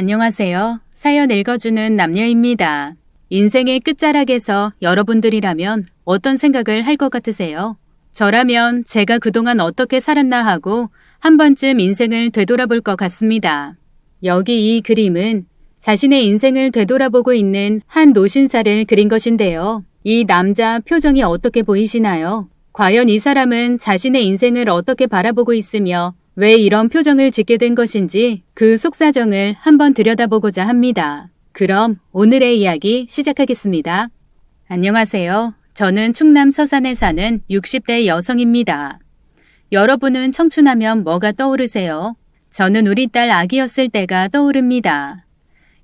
안녕하세요. 사연 읽어주는 남녀입니다. 인생의 끝자락에서 여러분들이라면 어떤 생각을 할 것 같으세요? 저라면 제가 그동안 어떻게 살았나 하고 한 번쯤 인생을 되돌아볼 것 같습니다. 여기 이 그림은 자신의 인생을 되돌아보고 있는 한 노신사를 그린 것인데요. 이 남자 표정이 어떻게 보이시나요? 과연 이 사람은 자신의 인생을 어떻게 바라보고 있으며 왜 이런 표정을 짓게 된 것인지 그 속사정을 한번 들여다보고자 합니다. 그럼 오늘의 이야기 시작하겠습니다. 안녕하세요. 저는 충남 서산에 사는 60대 여성입니다. 여러분은 청춘하면 뭐가 떠오르세요? 저는 우리 딸 아기였을 때가 떠오릅니다.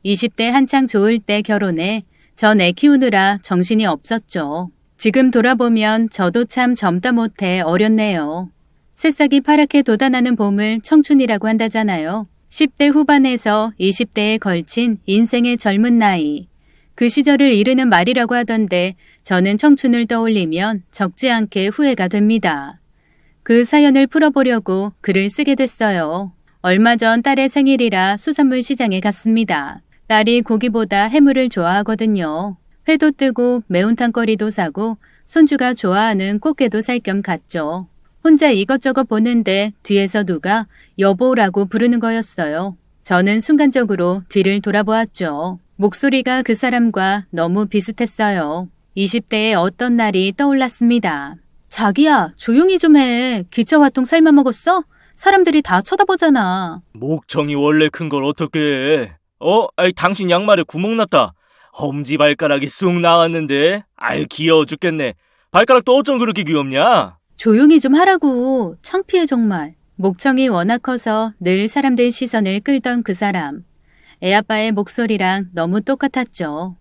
20대 한창 좋을 때 결혼해 전 애 키우느라 정신이 없었죠. 지금 돌아보면 저도 참 젊다 못해 어렸네요. 새싹이 파랗게 돋아나는 봄을 청춘이라고 한다잖아요. 10대 후반에서 20대에 걸친 인생의 젊은 나이. 그 시절을 이르는 말이라고 하던데 저는 청춘을 떠올리면 적지 않게 후회가 됩니다. 그 사연을 풀어보려고 글을 쓰게 됐어요. 얼마 전 딸의 생일이라 수산물 시장에 갔습니다. 딸이 고기보다 해물을 좋아하거든요. 회도 뜨고 매운탕거리도 사고 손주가 좋아하는 꽃게도 살 겸 갔죠. 혼자 이것저것 보는데 뒤에서 누가 여보라고 부르는 거였어요. 저는 순간적으로 뒤를 돌아보았죠. 목소리가 그 사람과 너무 비슷했어요. 20대의 어떤 날이 떠올랐습니다. 자기야, 조용히 좀 해. 기차화통 삶아 먹었어? 사람들이 다 쳐다보잖아. 목청이 원래 큰 걸 어떻게 해? 당신 양말에 구멍 났다. 엄지발가락이 쑥 나왔는데. 귀여워 죽겠네. 발가락도 어쩜 그렇게 귀엽냐? 조용히 좀 하라고. 창피해 정말. 목청이 워낙 커서 늘 사람들 시선을 끌던 그 사람. 애아빠의 목소리랑 너무 똑같았죠.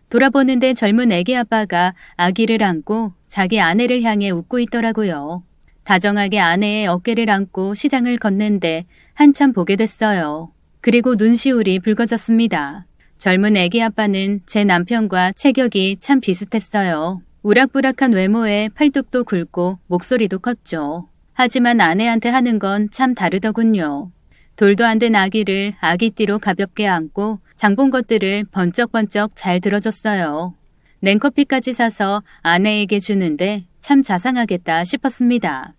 돌아보는데 젊은 애기 아빠가 아기를 안고 자기 아내를 향해 웃고 있더라고요. 다정하게 아내의 어깨를 안고 시장을 걷는데 한참 보게 됐어요. 그리고 눈시울이 붉어졌습니다. 젊은 애기 아빠는 제 남편과 체격이 참 비슷했어요. 우락부락한 외모에 팔뚝도 굵고 목소리도 컸죠. 하지만 아내한테 하는 건 참 다르더군요. 돌도 안 된 아기를 아기띠로 가볍게 안고 장본 것들을 번쩍번쩍 잘 들어줬어요. 냉커피까지 사서 아내에게 주는데 참 자상하겠다 싶었습니다.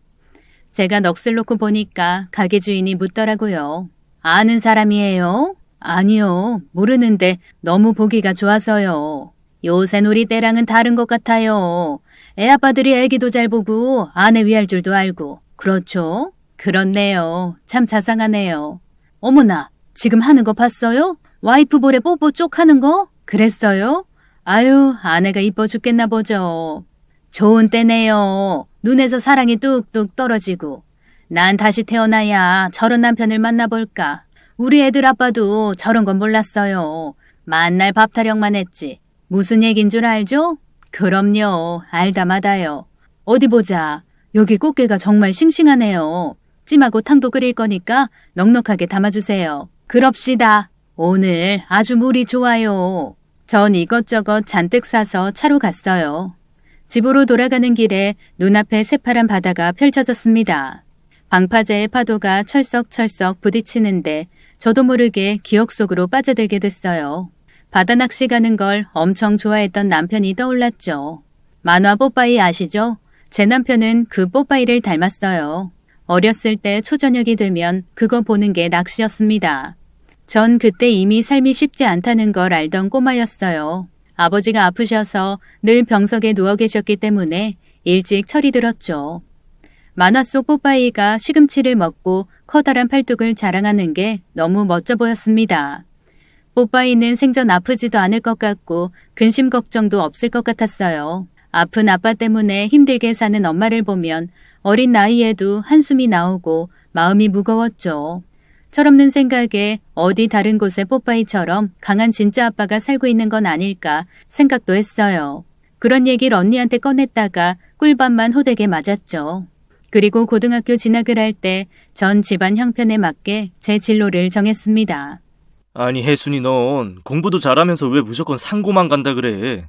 제가 넋을 놓고 보니까 가게 주인이 묻더라고요. 아는 사람이에요? 아니요, 모르는데 너무 보기가 좋아서요. 요새 우리 때랑은 다른 것 같아요. 애아빠들이 애기도 잘 보고 아내 위할 줄도 알고. 그렇죠? 그렇네요. 참 자상하네요. 어머나, 지금 하는 거 봤어요? 와이프 볼에 뽀뽀 쪽 하는 거? 그랬어요? 아유, 아내가 이뻐 죽겠나 보죠. 좋은 때네요. 눈에서 사랑이 뚝뚝 떨어지고. 난 다시 태어나야 저런 남편을 만나볼까. 우리 애들 아빠도 저런 건 몰랐어요. 만날 밥 타령만 했지. 무슨 얘긴 줄 알죠? 그럼요. 알다마다요. 어디 보자. 여기 꽃게가 정말 싱싱하네요. 찜하고 탕도 끓일 거니까 넉넉하게 담아주세요. 그럽시다. 오늘 아주 물이 좋아요. 전 이것저것 잔뜩 사서 차로 갔어요. 집으로 돌아가는 길에 눈앞에 새파란 바다가 펼쳐졌습니다. 방파제의 파도가 철썩철썩 부딪히는데 저도 모르게 기억 속으로 빠져들게 됐어요. 바다 낚시 가는 걸 엄청 좋아했던 남편이 떠올랐죠. 만화 뽀빠이 아시죠? 제 남편은 그 뽀빠이를 닮았어요. 어렸을 때 초저녁이 되면 그거 보는 게 낚시였습니다. 전 그때 이미 삶이 쉽지 않다는 걸 알던 꼬마였어요. 아버지가 아프셔서 늘 병석에 누워 계셨기 때문에 일찍 철이 들었죠. 만화 속 뽀빠이가 시금치를 먹고 커다란 팔뚝을 자랑하는 게 너무 멋져 보였습니다. 뽀빠이는 생전 아프지도 않을 것 같고 근심 걱정도 없을 것 같았어요. 아픈 아빠 때문에 힘들게 사는 엄마를 보면 어린 나이에도 한숨이 나오고 마음이 무거웠죠. 철없는 생각에 어디 다른 곳에 뽀빠이처럼 강한 진짜 아빠가 살고 있는 건 아닐까 생각도 했어요. 그런 얘기를 언니한테 꺼냈다가 꿀밤만 호되게 맞았죠. 그리고 고등학교 진학을 할 때 전 집안 형편에 맞게 제 진로를 정했습니다. 아니 혜순이 넌 공부도 잘하면서 왜 무조건 상고만 간다 그래?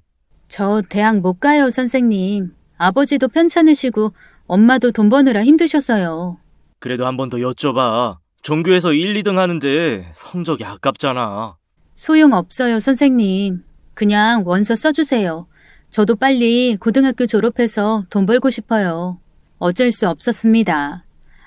저 대학 못 가요, 선생님. 아버지도 편찮으시고 엄마도 돈 버느라 힘드셨어요. 그래도 한 번 더 여쭤봐. 전교에서 1, 2등 하는데 성적이 아깝잖아. 소용없어요, 선생님. 그냥 원서 써주세요. 저도 빨리 고등학교 졸업해서 돈 벌고 싶어요. 어쩔 수 없었습니다.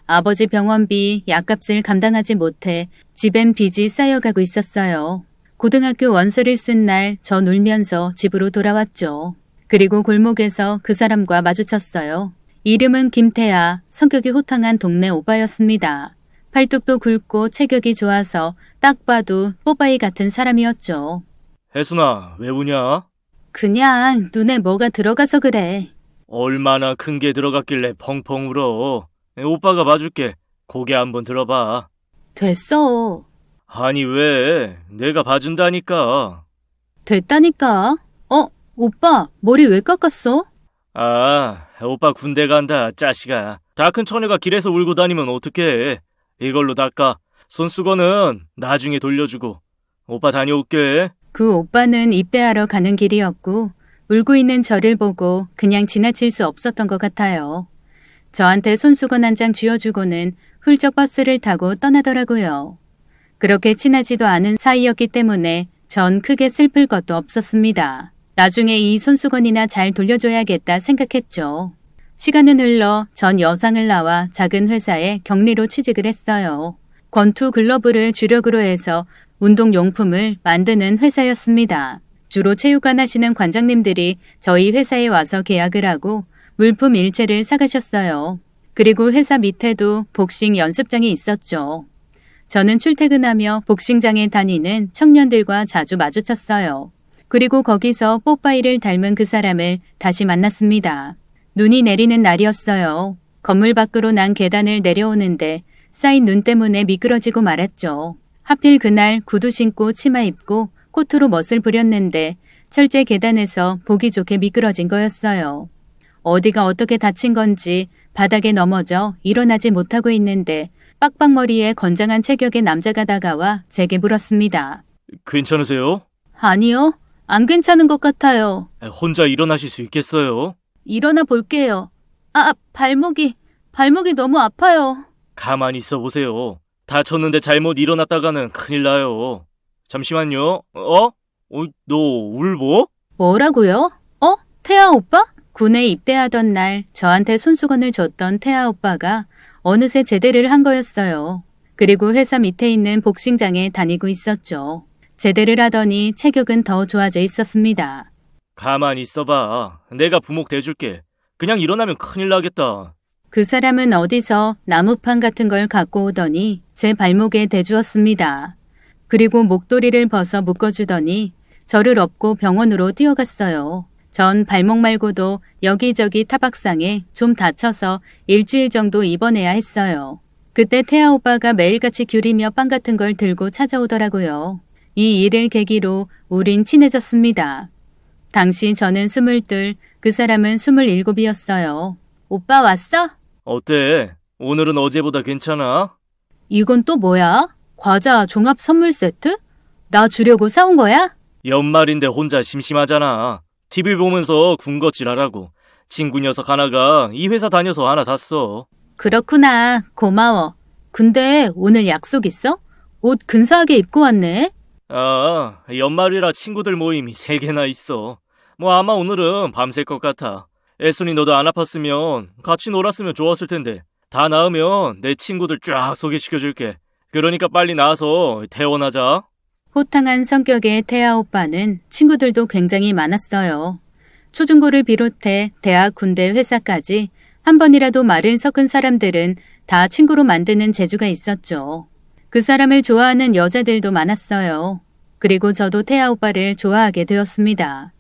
아버지 병원비, 약값을 감당하지 못해 집엔 빚이 쌓여가고 있었어요. 고등학교 원서를 쓴 날 전 울면서 집으로 돌아왔죠. 그리고 골목에서 그 사람과 마주쳤어요. 이름은 김태아, 성격이 호탕한 동네 오빠였습니다. 팔뚝도 굵고 체격이 좋아서 딱 봐도 뽀바이 같은 사람이었죠. 혜순아, 왜 우냐? 그냥 눈에 뭐가 들어가서 그래. 얼마나 큰 게 들어갔길래 펑펑 울어. 오빠가 봐줄게. 고개 한번 들어봐. 됐어. 아니 왜? 내가 봐준다니까. 됐다니까. 오빠, 머리 왜 깎았어? 아, 오빠 군대 간다, 짜식아. 다 큰 처녀가 길에서 울고 다니면 어떡해. 이걸로 닦아. 손수건은 나중에 돌려주고. 오빠 다녀올게. 그 오빠는 입대하러 가는 길이었고 울고 있는 저를 보고 그냥 지나칠 수 없었던 것 같아요. 저한테 손수건 한 장 쥐어주고는 훌쩍 버스를 타고 떠나더라고요. 그렇게 친하지도 않은 사이였기 때문에 전 크게 슬플 것도 없었습니다. 나중에 이 손수건이나 잘 돌려줘야겠다 생각했죠. 시간은 흘러 전 여상을 나와 작은 회사에 격리로 취직을 했어요. 권투 글러브를 주력으로 해서 운동용품을 만드는 회사였습니다. 주로 체육관 하시는 관장님들이 저희 회사에 와서 계약을 하고 물품 일체를 사가셨어요. 그리고 회사 밑에도 복싱 연습장이 있었죠. 저는 출퇴근하며 복싱장에 다니는 청년들과 자주 마주쳤어요. 그리고 거기서 뽀빠이를 닮은 그 사람을 다시 만났습니다. 눈이 내리는 날이었어요. 건물 밖으로 난 계단을 내려오는데 쌓인 눈 때문에 미끄러지고 말았죠. 하필 그날 구두 신고 치마 입고 코트로 멋을 부렸는데 철제 계단에서 보기 좋게 미끄러진 거였어요. 어디가 어떻게 다친 건지 바닥에 넘어져 일어나지 못하고 있는데 빡빡머리에 건장한 체격의 남자가 다가와 제게 물었습니다. 괜찮으세요? 아니요, 안 괜찮은 것 같아요. 혼자 일어나실 수 있겠어요? 일어나 볼게요. 발목이 너무 아파요. 가만히 있어 보세요. 다쳤는데 잘못 일어났다가는 큰일 나요. 잠시만요. 너 울보? 뭐라고요? 태아 오빠? 군에 입대하던 날 저한테 손수건을 줬던 태아 오빠가 어느새 제대를 한 거였어요. 그리고 회사 밑에 있는 복싱장에 다니고 있었죠. 제대를 하더니 체격은 더 좋아져 있었습니다. 가만히 있어봐. 내가 부목 대줄게. 그냥 일어나면 큰일 나겠다. 그 사람은 어디서 나무판 같은 걸 갖고 오더니 제 발목에 대주었습니다. 그리고 목도리를 벗어 묶어주더니 저를 업고 병원으로 뛰어갔어요. 전 발목 말고도 여기저기 타박상에 좀 다쳐서 일주일 정도 입원해야 했어요. 그때 태아 오빠가 매일같이 귤이며 빵 같은 걸 들고 찾아오더라고요. 이 일을 계기로 우린 친해졌습니다. 당시 저는 22, 그 사람은 27이었어요. 오빠 왔어? 어때? 오늘은 어제보다 괜찮아? 이건 또 뭐야? 과자 종합 선물 세트? 나 주려고 사온 거야? 연말인데 혼자 심심하잖아. TV 보면서 군것질하라고. 친구 녀석 하나가 이 회사 다녀서 하나 샀어. 그렇구나. 고마워. 근데 오늘 약속 있어? 옷 근사하게 입고 왔네. 연말이라 친구들 모임이 3개나 있어. 뭐 아마 오늘은 밤샐 것 같아. 애순이 너도 안 아팠으면 같이 놀았으면 좋았을 텐데. 다 나으면 내 친구들 쫙 소개시켜줄게. 그러니까 빨리 나와서 퇴원하자. 호탕한 성격의 태아 오빠는 친구들도 굉장히 많았어요. 초중고를 비롯해 대학, 군대, 회사까지 한 번이라도 말을 섞은 사람들은 다 친구로 만드는 재주가 있었죠. 그 사람을 좋아하는 여자들도 많았어요. 그리고 저도 태아 오빠를 좋아하게 되었습니다.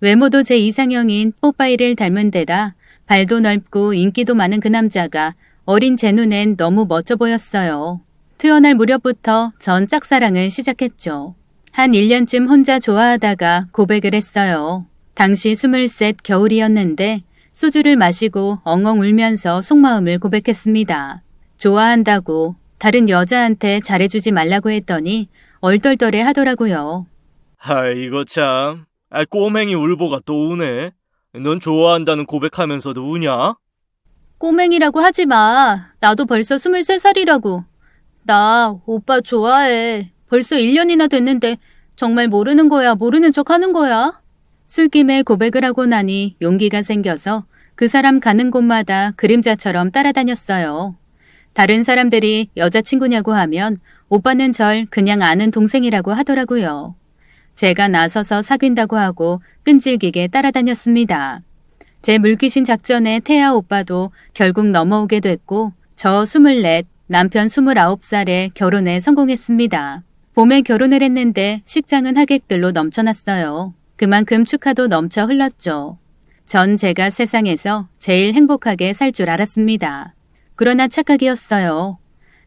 외모도 제 이상형인 뽀빠이를 닮은 데다 발도 넓고 인기도 많은 그 남자가 어린 제 눈엔 너무 멋져 보였어요. 퇴원할 무렵부터 전 짝사랑을 시작했죠. 한 1년쯤 혼자 좋아하다가 고백을 했어요. 당시 23 겨울이었는데 소주를 마시고 엉엉 울면서 속마음을 고백했습니다. 좋아한다고 다른 여자한테 잘해주지 말라고 했더니 얼떨떨해 하더라고요. 이거 참. 꼬맹이 울보가 또 우네. 넌 좋아한다는 고백하면서도 우냐? 꼬맹이라고 하지 마. 나도 벌써 23살이라고. 나 오빠 좋아해. 벌써 1년이나 됐는데 정말 모르는 거야, 모르는 척 하는 거야? 술김에 고백을 하고 나니 용기가 생겨서 그 사람 가는 곳마다 그림자처럼 따라다녔어요. 다른 사람들이 여자친구냐고 하면 오빠는 절 그냥 아는 동생이라고 하더라고요. 제가 나서서 사귄다고 하고 끈질기게 따라다녔습니다. 제 물귀신 작전에 태아 오빠도 결국 넘어오게 됐고 저 24, 남편 29살에 결혼에 성공했습니다. 봄에 결혼을 했는데 식장은 하객들로 넘쳐났어요. 그만큼 축하도 넘쳐 흘렀죠. 전 제가 세상에서 제일 행복하게 살 줄 알았습니다. 그러나 착각이었어요.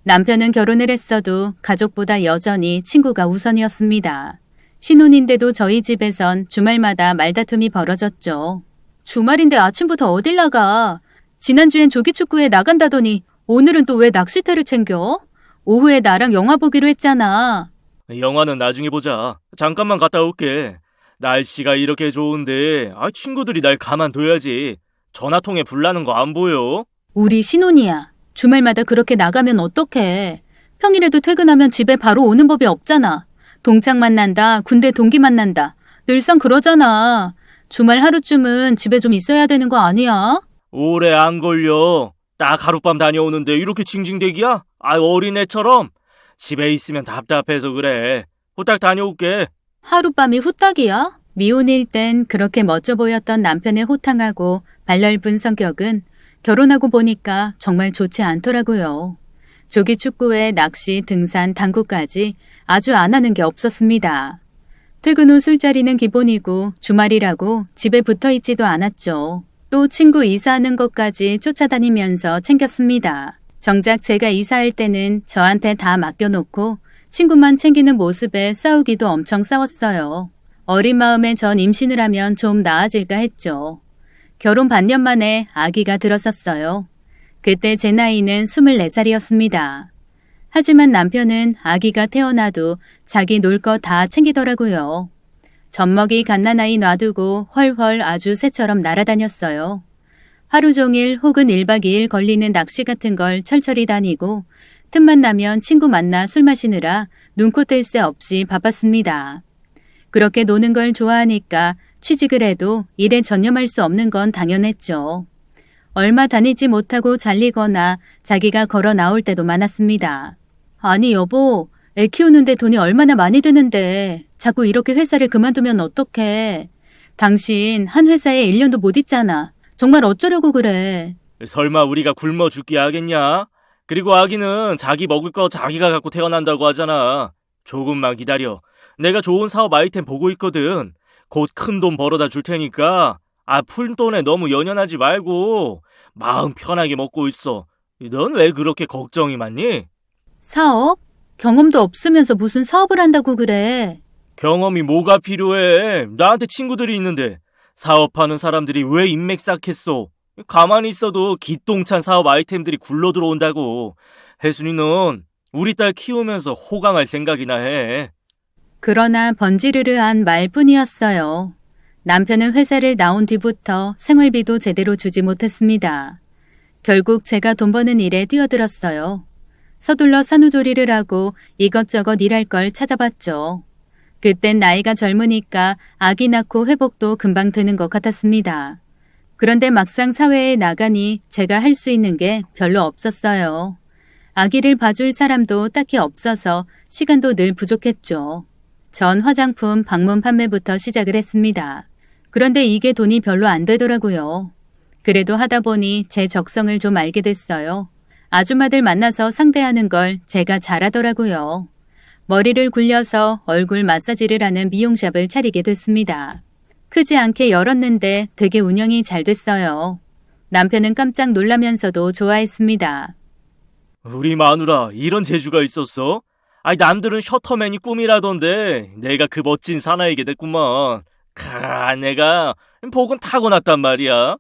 남편은 결혼을 했어도 가족보다 여전히 친구가 우선이었습니다. 신혼인데도 저희 집에선 주말마다 말다툼이 벌어졌죠. 주말인데 아침부터 어딜 나가? 지난주엔 조기축구에 나간다더니 오늘은 또 왜 낚시대를 챙겨? 오후에 나랑 영화 보기로 했잖아. 영화는 나중에 보자. 잠깐만 갔다 올게. 날씨가 이렇게 좋은데 친구들이 날 가만둬야지. 전화통에 불 나는 거 안 보여? 우리 신혼이야. 주말마다 그렇게 나가면 어떡해. 평일에도 퇴근하면 집에 바로 오는 법이 없잖아. 동창 만난다, 군대 동기 만난다. 늘상 그러잖아. 주말 하루쯤은 집에 좀 있어야 되는 거 아니야? 오래 안 걸려. 딱 하룻밤 다녀오는데 이렇게 징징대기야? 어린애처럼? 집에 있으면 답답해서 그래. 후딱 다녀올게. 하룻밤이 후딱이야? 미혼일 땐 그렇게 멋져 보였던 남편의 호탕하고 발넓은 성격은 결혼하고 보니까 정말 좋지 않더라고요. 조기 축구에 낚시, 등산, 당구까지 아주 안 하는 게 없었습니다. 퇴근 후 술자리는 기본이고 주말이라고 집에 붙어 있지도 않았죠. 또 친구 이사하는 것까지 쫓아다니면서 챙겼습니다. 정작 제가 이사할 때는 저한테 다 맡겨놓고 친구만 챙기는 모습에 싸우기도 엄청 싸웠어요. 어린 마음에 전 임신을 하면 좀 나아질까 했죠. 결혼 반년 만에 아기가 들었었어요. 그때 제 나이는 24살이었습니다. 하지만 남편은 아기가 태어나도 자기 놀 거 다 챙기더라고요. 젖먹이 갓난아이 놔두고 헐헐 아주 새처럼 날아다녔어요. 하루 종일 혹은 1박 2일 걸리는 낚시 같은 걸 철철히 다니고 틈만 나면 친구 만나 술 마시느라 눈코 뜰 새 없이 바빴습니다. 그렇게 노는 걸 좋아하니까 취직을 해도 일에 전념할 수 없는 건 당연했죠. 얼마 다니지 못하고 잘리거나 자기가 걸어 나올 때도 많았습니다. 아니 여보, 애 키우는데 돈이 얼마나 많이 드는데 자꾸 이렇게 회사를 그만두면 어떡해. 당신 한 회사에 1년도 못 있잖아. 정말 어쩌려고 그래. 설마 우리가 굶어 죽게 하겠냐? 그리고 아기는 자기 먹을 거 자기가 갖고 태어난다고 하잖아. 조금만 기다려. 내가 좋은 사업 아이템 보고 있거든. 곧 큰 돈 벌어다 줄 테니까 푼돈에 너무 연연하지 말고 마음 편하게 먹고 있어. 넌 왜 그렇게 걱정이 많니? 사업? 경험도 없으면서 무슨 사업을 한다고 그래. 경험이 뭐가 필요해? 나한테 친구들이 있는데 사업하는 사람들이 왜 인맥 쌓겠어? 가만히 있어도 기똥찬 사업 아이템들이 굴러 들어온다고. 혜순이는 우리 딸 키우면서 호강할 생각이나 해. 그러나 번지르르한 말뿐이었어요. 남편은 회사를 나온 뒤부터 생활비도 제대로 주지 못했습니다. 결국 제가 돈 버는 일에 뛰어들었어요. 서둘러 산후조리를 하고 이것저것 일할 걸 찾아봤죠. 그땐 나이가 젊으니까 아기 낳고 회복도 금방 되는 것 같았습니다. 그런데 막상 사회에 나가니 제가 할 수 있는 게 별로 없었어요. 아기를 봐줄 사람도 딱히 없어서 시간도 늘 부족했죠. 전 화장품 방문 판매부터 시작을 했습니다. 그런데 이게 돈이 별로 안 되더라고요. 그래도 하다 보니 제 적성을 좀 알게 됐어요. 아줌마들 만나서 상대하는 걸 제가 잘하더라고요. 머리를 굴려서 얼굴 마사지를 하는 미용샵을 차리게 됐습니다. 크지 않게 열었는데 되게 운영이 잘 됐어요. 남편은 깜짝 놀라면서도 좋아했습니다. 우리 마누라 이런 재주가 있었어? 남들은 셔터맨이 꿈이라던데 내가 그 멋진 사나이게 됐구만. 내가 복은 타고났단 말이야.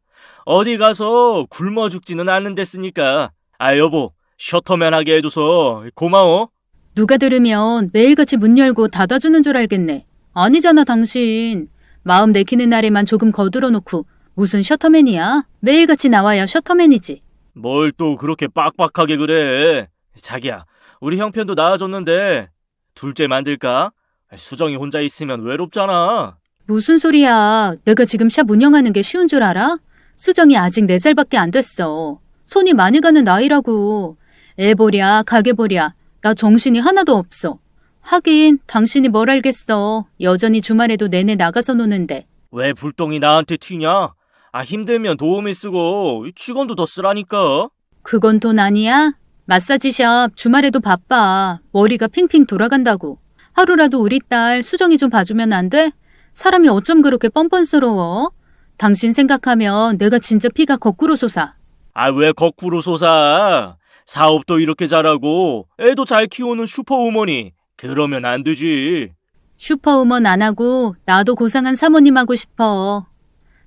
어디 가서 굶어 죽지는 않는댔으니까. 여보, 셔터맨 하게 해줘서 고마워. 누가 들으면 매일같이 문 열고 닫아주는 줄 알겠네. 아니잖아 당신. 마음 내키는 날에만 조금 거들어 놓고 무슨 셔터맨이야? 매일같이 나와야 셔터맨이지. 뭘 또 그렇게 빡빡하게 그래. 자기야, 우리 형편도 나아졌는데 둘째 만들까? 수정이 혼자 있으면 외롭잖아. 무슨 소리야. 내가 지금 샵 운영하는 게 쉬운 줄 알아? 수정이 아직 4살밖에 안 됐어. 손이 많이 가는 나이라고. 애 보랴, 가게 보랴. 나 정신이 하나도 없어. 하긴 당신이 뭘 알겠어. 여전히 주말에도 내내 나가서 노는데. 왜 불똥이 나한테 튀냐? 힘들면 도우미 쓰고 직원도 더 쓰라니까. 그건 돈 아니야? 마사지샵 주말에도 바빠. 머리가 핑핑 돌아간다고. 하루라도 우리 딸 수정이 좀 봐주면 안 돼? 사람이 어쩜 그렇게 뻔뻔스러워? 당신 생각하면 내가 진짜 피가 거꾸로 솟아. 왜 거꾸로 솟아? 사업도 이렇게 잘하고 애도 잘 키우는 슈퍼우먼이 그러면 안 되지. 슈퍼우먼 안 하고 나도 고상한 사모님 하고 싶어.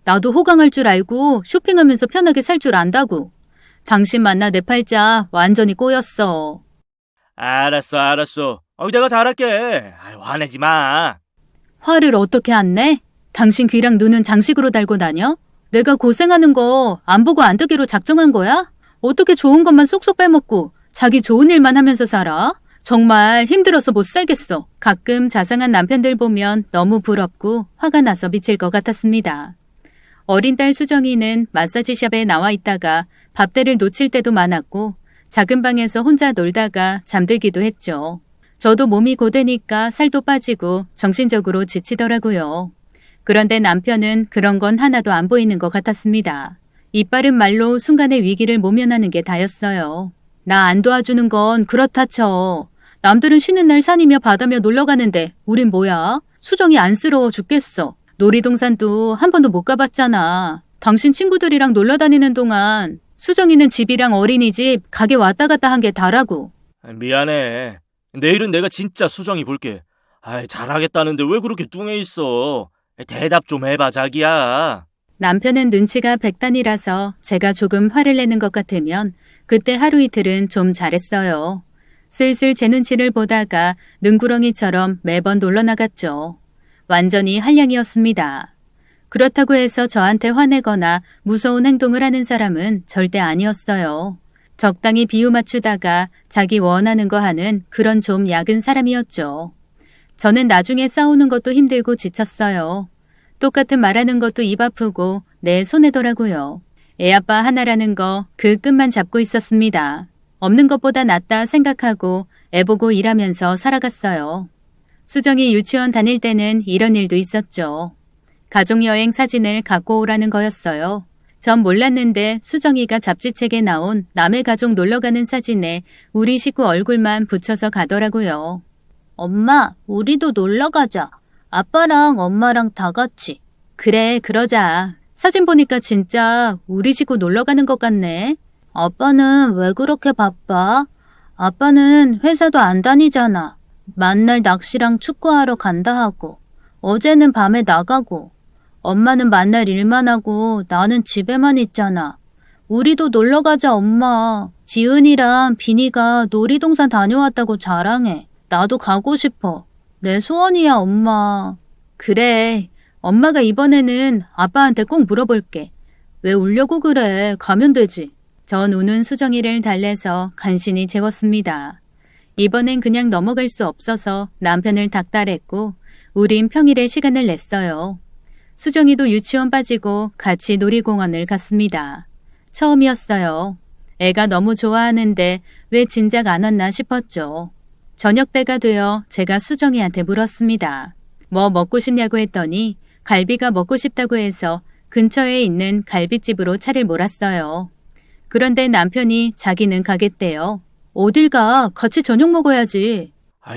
나도 호강할 줄 알고 쇼핑하면서 편하게 살 줄 안다고. 당신 만나 내 팔자 완전히 꼬였어. 알았어. 내가 잘할게. 화내지 마. 화를 어떻게 안 내? 당신 귀랑 눈은 장식으로 달고 다녀? 내가 고생하는 거 안 보고 안 듣기로 작정한 거야? 어떻게 좋은 것만 쏙쏙 빼먹고 자기 좋은 일만 하면서 살아? 정말 힘들어서 못 살겠어. 가끔 자상한 남편들 보면 너무 부럽고 화가 나서 미칠 것 같았습니다. 어린 딸 수정이는 마사지샵에 나와 있다가 밥때를 놓칠 때도 많았고 작은 방에서 혼자 놀다가 잠들기도 했죠. 저도 몸이 고되니까 살도 빠지고 정신적으로 지치더라고요. 그런데 남편은 그런 건 하나도 안 보이는 것 같았습니다. 이빠른 말로 순간의 위기를 모면하는 게 다였어요. 나 안 도와주는 건 그렇다 쳐. 남들은 쉬는 날 산이며 바다며 놀러 가는데 우린 뭐야? 수정이 안쓰러워 죽겠어. 놀이동산도 한 번도 못 가봤잖아. 당신 친구들이랑 놀러 다니는 동안 수정이는 집이랑 어린이집 가게 왔다 갔다 한 게 다라고. 미안해. 내일은 내가 진짜 수정이 볼게. 잘하겠다는데 왜 그렇게 뚱해 있어? 대답 좀 해봐, 자기야. 남편은 눈치가 백단이라서 제가 조금 화를 내는 것 같으면 그때 하루 이틀은 좀 잘했어요. 슬슬 제 눈치를 보다가 능구렁이처럼 매번 놀러 나갔죠. 완전히 한량이었습니다. 그렇다고 해서 저한테 화내거나 무서운 행동을 하는 사람은 절대 아니었어요. 적당히 비유 맞추다가 자기 원하는 거 하는 그런 좀 약은 사람이었죠. 저는 나중에 싸우는 것도 힘들고 지쳤어요. 똑같은 말하는 것도 입 아프고 내 손해더라고요. 애아빠 하나라는 거 그 끝만 잡고 있었습니다. 없는 것보다 낫다 생각하고 애보고 일하면서 살아갔어요. 수정이 유치원 다닐 때는 이런 일도 있었죠. 가족여행 사진을 갖고 오라는 거였어요. 전 몰랐는데 수정이가 잡지책에 나온 남의 가족 놀러가는 사진에 우리 식구 얼굴만 붙여서 가더라고요. 엄마, 우리도 놀러 가자. 아빠랑 엄마랑 다 같이. 그래, 그러자. 사진 보니까 진짜 우리 식구 놀러 가는 것 같네. 아빠는 왜 그렇게 바빠? 아빠는 회사도 안 다니잖아. 만날 낚시랑 축구하러 간다 하고. 어제는 밤에 나가고. 엄마는 만날 일만 하고 나는 집에만 있잖아. 우리도 놀러 가자, 엄마. 지은이랑 비니가 놀이동산 다녀왔다고 자랑해. 나도 가고 싶어. 내 소원이야, 엄마. 그래. 엄마가 이번에는 아빠한테 꼭 물어볼게. 왜 울려고 그래? 가면 되지. 전 우는 수정이를 달래서 간신히 재웠습니다. 이번엔 그냥 넘어갈 수 없어서 남편을 닥달했고 우린 평일에 시간을 냈어요. 수정이도 유치원 빠지고 같이 놀이공원을 갔습니다. 처음이었어요. 애가 너무 좋아하는데 왜 진작 안 왔나 싶었죠. 저녁 때가 되어 제가 수정이한테 물었습니다. 뭐 먹고 싶냐고 했더니 갈비가 먹고 싶다고 해서 근처에 있는 갈비집으로 차를 몰았어요. 그런데 남편이 자기는 가겠대요. 어딜 가? 같이 저녁 먹어야지.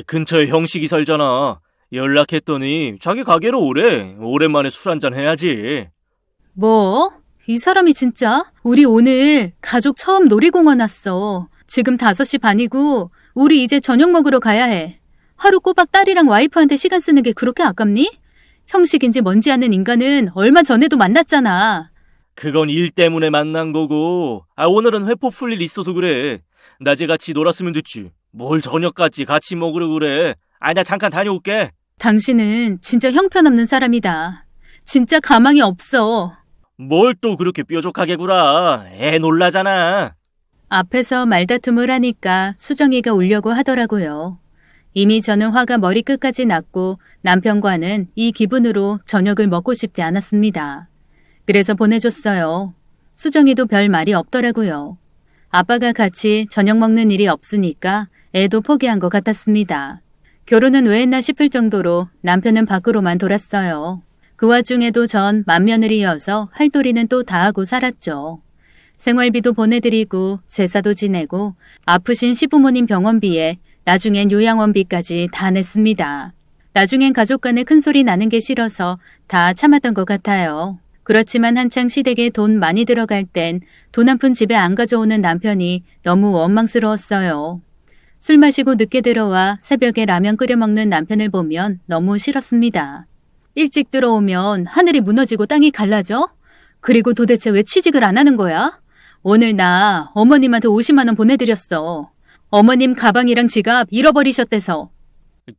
근처에 형식이 살잖아. 연락했더니 자기 가게로 오래. 오랜만에 술 한잔 해야지. 뭐? 이 사람이 진짜? 우리 오늘 가족 처음 놀이공원 왔어. 지금 5시 반이고 우리 이제 저녁 먹으러 가야 해. 하루 꼬박 딸이랑 와이프한테 시간 쓰는 게 그렇게 아깝니? 형식인지 뭔지 아는 인간은 얼마 전에도 만났잖아. 그건 일 때문에 만난 거고. 오늘은 회포 풀 일 있어서 그래. 낮에 같이 놀았으면 됐지. 뭘 저녁까지 같이 먹으려 그래. 나 잠깐 다녀올게. 당신은 진짜 형편없는 사람이다. 진짜 가망이 없어. 뭘 또 그렇게 뾰족하게 굴아. 애 놀라잖아. 앞에서 말다툼을 하니까 수정이가 울려고 하더라고요. 이미 저는 화가 머리끝까지 났고 남편과는 이 기분으로 저녁을 먹고 싶지 않았습니다. 그래서 보내줬어요. 수정이도 별 말이 없더라고요. 아빠가 같이 저녁 먹는 일이 없으니까 애도 포기한 것 같았습니다. 결혼은 왜 했나 싶을 정도로 남편은 밖으로만 돌았어요. 그 와중에도 전 맏며느리여서 할 도리는 또 다 하고 살았죠. 생활비도 보내드리고 제사도 지내고 아프신 시부모님 병원비에 나중엔 요양원비까지 다 냈습니다. 나중엔 가족 간에 큰 소리 나는 게 싫어서 다 참았던 것 같아요. 그렇지만 한창 시댁에 돈 많이 들어갈 땐 돈 한 푼 집에 안 가져오는 남편이 너무 원망스러웠어요. 술 마시고 늦게 들어와 새벽에 라면 끓여 먹는 남편을 보면 너무 싫었습니다. 일찍 들어오면 하늘이 무너지고 땅이 갈라져? 그리고 도대체 왜 취직을 안 하는 거야? 오늘 나 어머님한테 50만 원 보내드렸어. 어머님 가방이랑 지갑 잃어버리셨대서.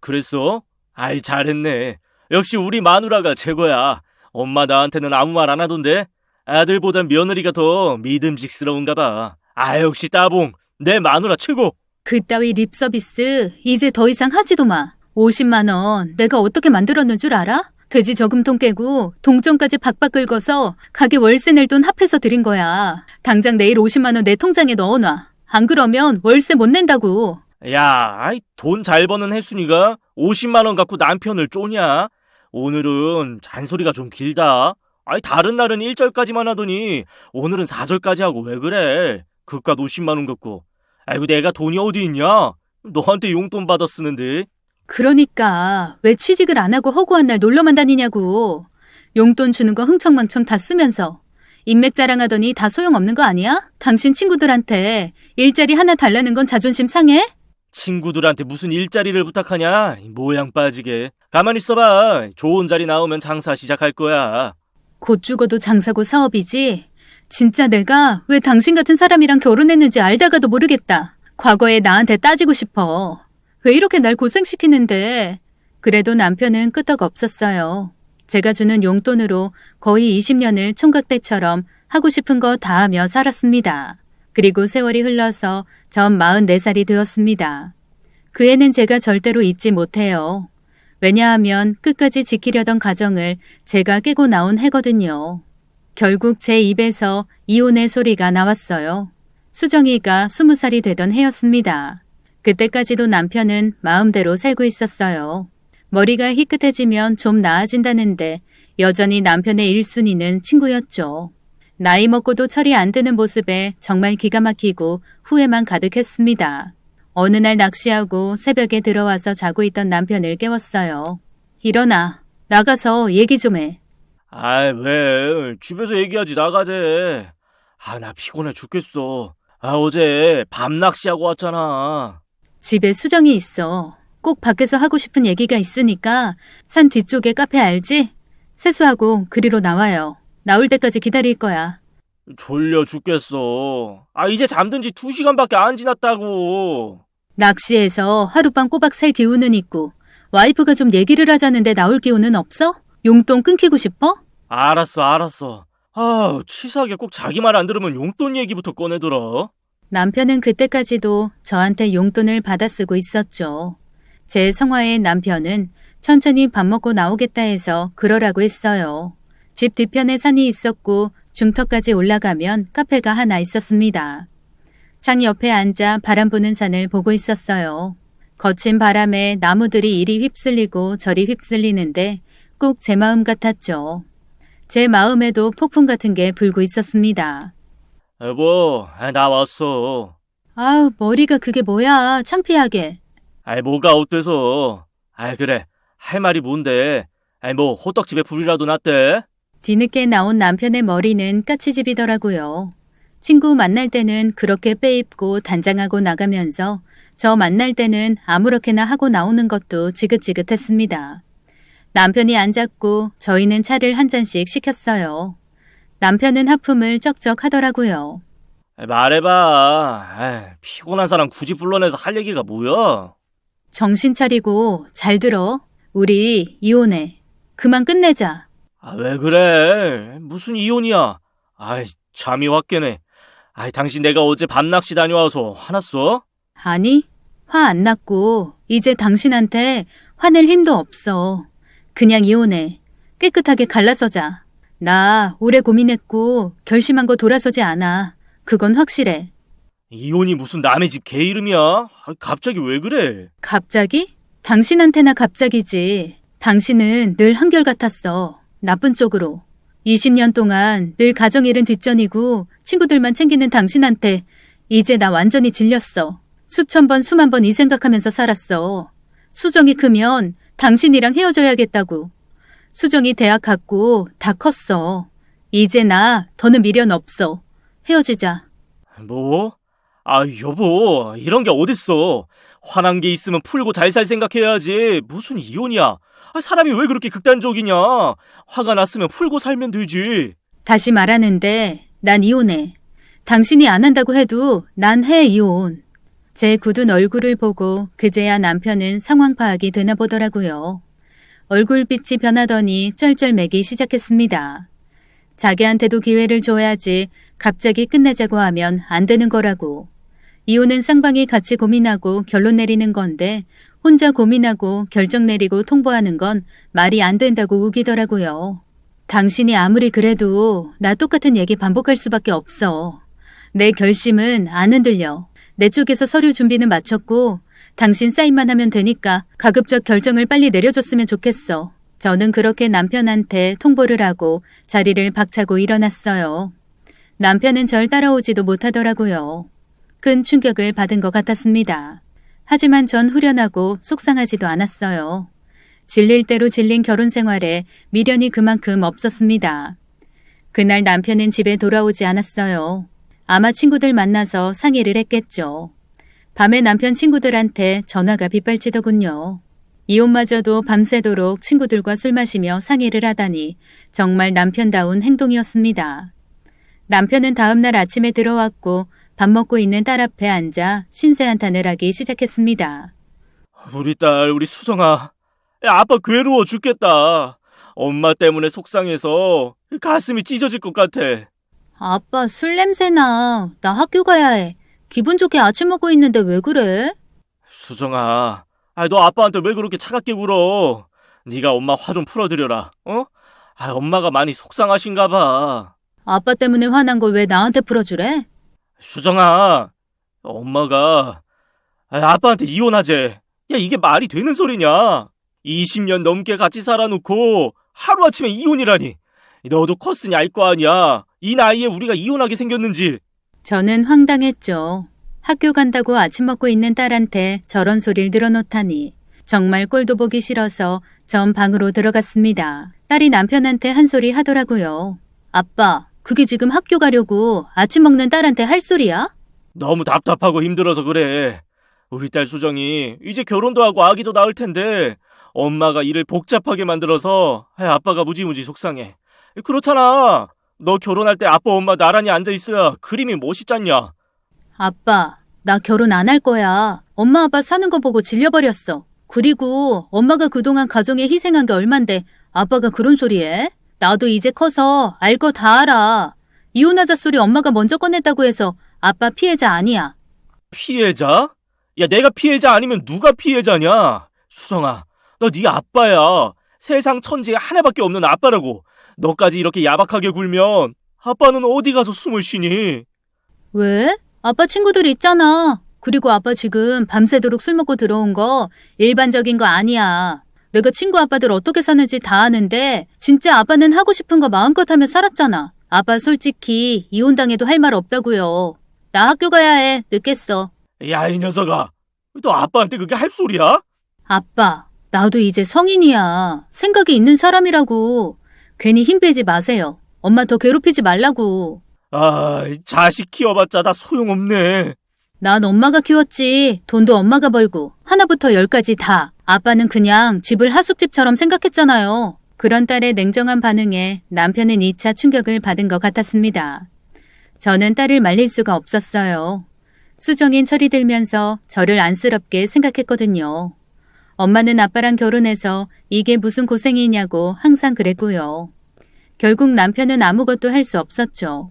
그랬어? 아이, 잘했네. 역시 우리 마누라가 최고야. 엄마 나한테는 아무 말 안 하던데? 아들보단 며느리가 더 믿음직스러운가 봐. 아, 역시 따봉. 내 마누라 최고. 그따위 립서비스 이제 더 이상 하지도 마. 50만 원 내가 어떻게 만들었는 줄 알아? 돼지 저금통 깨고 동전까지 박박 긁어서 가게 월세 낼 돈 합해서 드린 거야. 당장 내일 50만 원 내 통장에 넣어놔. 안 그러면 월세 못 낸다고. 야, 아이, 돈 잘 버는 혜순이가 50만 원 갖고 남편을 쪼냐? 오늘은 잔소리가 좀 길다. 아이, 다른 날은 1절까지만 하더니 오늘은 4절까지 하고 왜 그래? 그깟 50만 원 갖고. 아이고, 내가 돈이 어디 있냐? 너한테 용돈 받아 쓰는데. 그러니까 왜 취직을 안 하고 허구한 날 놀러만 다니냐고. 용돈 주는 거 흥청망청 다 쓰면서. 인맥 자랑하더니 다 소용없는 거 아니야? 당신 친구들한테 일자리 하나 달라는 건 자존심 상해? 친구들한테 무슨 일자리를 부탁하냐? 모양 빠지게. 가만히 있어봐. 좋은 자리 나오면 장사 시작할 거야. 곧 죽어도 장사고 사업이지. 진짜 내가 왜 당신 같은 사람이랑 결혼했는지 알다가도 모르겠다. 과거에 나한테 따지고 싶어. 왜 이렇게 날 고생시키는데. 그래도 남편은 끄떡 없었어요. 제가 주는 용돈으로 거의 20년을 총각대처럼 하고 싶은 거 다 하며 살았습니다. 그리고 세월이 흘러서 전 44살이 되었습니다. 그 애는 제가 절대로 잊지 못해요. 왜냐하면 끝까지 지키려던 가정을 제가 깨고 나온 해거든요. 결국 제 입에서 이혼의 소리가 나왔어요. 수정이가 20살이 되던 해였습니다. 그때까지도 남편은 마음대로 살고 있었어요. 머리가 희끗해지면 좀 나아진다는데 여전히 남편의 1순위는 친구였죠. 나이 먹고도 철이 안 드는 모습에 정말 기가 막히고 후회만 가득했습니다. 어느 날 낚시하고 새벽에 들어와서 자고 있던 남편을 깨웠어요. 일어나. 나가서 얘기 좀 해. 아이, 왜? 집에서 얘기하지, 나가재. 아, 나 피곤해 죽겠어. 아, 어제 밤 낚시하고 왔잖아. 집에 수정이 있어. 꼭 밖에서 하고 싶은 얘기가 있으니까 산 뒤쪽에 카페 알지? 세수하고 그리로 나와요. 나올 때까지 기다릴 거야. 졸려 죽겠어. 아, 이제 잠든 지 2시간밖에 안 지났다고. 낚시해서 하룻밤 꼬박 살 기운은 있고 와이프가 좀 얘기를 하자는데 나올 기운은 없어? 용돈 끊기고 싶어? 알았어. 아, 치사하게 꼭 자기 말 안 들으면 용돈 얘기부터 꺼내더라. 남편은 그때까지도 저한테 용돈을 받아 쓰고 있었죠. 제 성화의 남편은 천천히 밥 먹고 나오겠다 해서 그러라고 했어요. 집 뒤편에 산이 있었고 중턱까지 올라가면 카페가 하나 있었습니다. 창 옆에 앉아 바람 부는 산을 보고 있었어요. 거친 바람에 나무들이 이리 휩쓸리고 저리 휩쓸리는데 꼭 제 마음 같았죠. 제 마음에도 폭풍 같은 게 불고 있었습니다. 여보, 나 왔어. 아우, 머리가 그게 뭐야, 창피하게. 아이, 뭐가 어때서? 아이, 그래. 할 말이 뭔데? 아이, 뭐 호떡집에 불이라도 났대? 뒤늦게 나온 남편의 머리는 까치집이더라고요. 친구 만날 때는 그렇게 빼입고 단장하고 나가면서 저 만날 때는 아무렇게나 하고 나오는 것도 지긋지긋했습니다. 남편이 앉았고 저희는 차를 한 잔씩 시켰어요. 남편은 하품을 쩍쩍 하더라고요. 말해봐. 피곤한 사람 굳이 불러내서 할 얘기가 뭐야? 정신 차리고 잘 들어. 우리 이혼해. 그만 끝내자. 아, 왜 그래? 무슨 이혼이야? 아이, 잠이 확 깨네. 당신 내가 어제 밤낚시 다녀와서 화났어? 아니, 화 안 났고 이제 당신한테 화낼 힘도 없어. 그냥 이혼해. 깨끗하게 갈라서자. 나 오래 고민했고 결심한 거 돌아서지 않아. 그건 확실해. 이혼이 무슨 남의 집 개 이름이야? 갑자기 왜 그래? 갑자기? 당신한테나 갑자기지. 당신은 늘 한결같았어. 나쁜 쪽으로. 20년 동안 늘 가정일은 뒷전이고 친구들만 챙기는 당신한테 이제 나 완전히 질렸어. 수천 번 수만 번 이 생각하면서 살았어. 수정이 크면 당신이랑 헤어져야겠다고. 수정이 대학 갔고 다 컸어. 이제 나 더는 미련 없어. 헤어지자. 뭐? 여보, 이런 게 어딨어. 화난 게 있으면 풀고 잘 살 생각해야지. 무슨 이혼이야. 사람이 왜 그렇게 극단적이냐. 화가 났으면 풀고 살면 되지. 다시 말하는데 난 이혼해. 당신이 안 한다고 해도 난 해 이혼. 제 굳은 얼굴을 보고 그제야 남편은 상황 파악이 되나 보더라고요. 얼굴빛이 변하더니 쩔쩔매기 시작했습니다. 자기한테도 기회를 줘야지 갑자기 끝내자고 하면 안 되는 거라고. 이혼은 쌍방이 같이 고민하고 결론 내리는 건데 혼자 고민하고 결정 내리고 통보하는 건 말이 안 된다고 우기더라고요. 당신이 아무리 그래도 나 똑같은 얘기 반복할 수밖에 없어. 내 결심은 안 흔들려. 내 쪽에서 서류 준비는 마쳤고 당신 사인만 하면 되니까 가급적 결정을 빨리 내려줬으면 좋겠어. 저는 그렇게 남편한테 통보를 하고 자리를 박차고 일어났어요. 남편은 절 따라오지도 못하더라고요. 큰 충격을 받은 것 같았습니다. 하지만 전 후련하고 속상하지도 않았어요. 질릴 대로 질린 결혼 생활에 미련이 그만큼 없었습니다. 그날 남편은 집에 돌아오지 않았어요. 아마 친구들 만나서 상의를 했겠죠. 밤에 남편 친구들한테 전화가 빗발치더군요. 이혼마저도 밤새도록 친구들과 술 마시며 상의를 하다니 정말 남편다운 행동이었습니다. 남편은 다음날 아침에 들어왔고 밥 먹고 있는 딸 앞에 앉아 신세한탄을 하기 시작했습니다. 우리 딸, 우리 수정아. 아빠 괴로워 죽겠다. 엄마 때문에 속상해서 가슴이 찢어질 것 같아. 아빠 술 냄새나. 나 학교 가야 해. 기분 좋게 아침 먹고 있는데 왜 그래? 수정아, 너 아빠한테 왜 그렇게 차갑게 굴어? 네가 엄마 화 좀 풀어드려라. 엄마가 많이 속상하신가 봐. 아빠 때문에 화난 걸 왜 나한테 풀어주래? 수정아, 엄마가 아빠한테 이혼하재. 야, 이게 말이 되는 소리냐? 20년 넘게 같이 살아놓고 하루아침에 이혼이라니. 너도 컸으니 알 거 아니야. 이 나이에 우리가 이혼하게 생겼는지. 저는 황당했죠. 학교 간다고 아침 먹고 있는 딸한테 저런 소리를 늘어놓다니. 정말 꼴도 보기 싫어서 전 방으로 들어갔습니다. 딸이 남편한테 한 소리 하더라고요. 아빠, 그게 지금 학교 가려고 아침 먹는 딸한테 할 소리야? 너무 답답하고 힘들어서 그래. 우리 딸 수정이 이제 결혼도 하고 아기도 낳을 텐데 엄마가 일을 복잡하게 만들어서 아빠가 무지무지 속상해. 그렇잖아. 너 결혼할 때 아빠 엄마 나란히 앉아있어야 그림이 멋있잖냐. 아빠, 나 결혼 안 할 거야. 엄마 아빠 사는 거 보고 질려버렸어. 그리고 엄마가 그동안 가정에 희생한 게 얼만데 아빠가 그런 소리 해? 나도 이제 커서 알 거 다 알아. 이혼하자 소리 엄마가 먼저 꺼냈다고 해서 아빠 피해자 아니야. 피해자? 야, 내가 피해자 아니면 누가 피해자냐? 수정아, 너 네 아빠야. 세상 천지에 하나밖에 없는 아빠라고. 너까지 이렇게 야박하게 굴면 아빠는 어디 가서 숨을 쉬니? 왜? 아빠 친구들 있잖아. 그리고 아빠 지금 밤새도록 술 먹고 들어온 거 일반적인 거 아니야. 내가 친구 아빠들 어떻게 사는지 다 아는데 진짜 아빠는 하고 싶은 거 마음껏 하며 살았잖아. 아빠 솔직히 이혼당해도 할 말 없다고요. 나 학교 가야 해. 늦겠어. 야, 이 녀석아. 너 아빠한테 그게 할 소리야? 아빠, 나도 이제 성인이야. 생각이 있는 사람이라고. 괜히 힘 빼지 마세요. 엄마 더 괴롭히지 말라고. 이 자식 키워봤자 다 소용없네. 난 엄마가 키웠지. 돈도 엄마가 벌고. 하나부터 열까지 다. 아빠는 그냥 집을 하숙집처럼 생각했잖아요. 그런 딸의 냉정한 반응에 남편은 2차 충격을 받은 것 같았습니다. 저는 딸을 말릴 수가 없었어요. 수정인 철이 들면서 저를 안쓰럽게 생각했거든요. 엄마는 아빠랑 결혼해서 이게 무슨 고생이냐고 항상 그랬고요. 결국 남편은 아무것도 할 수 없었죠.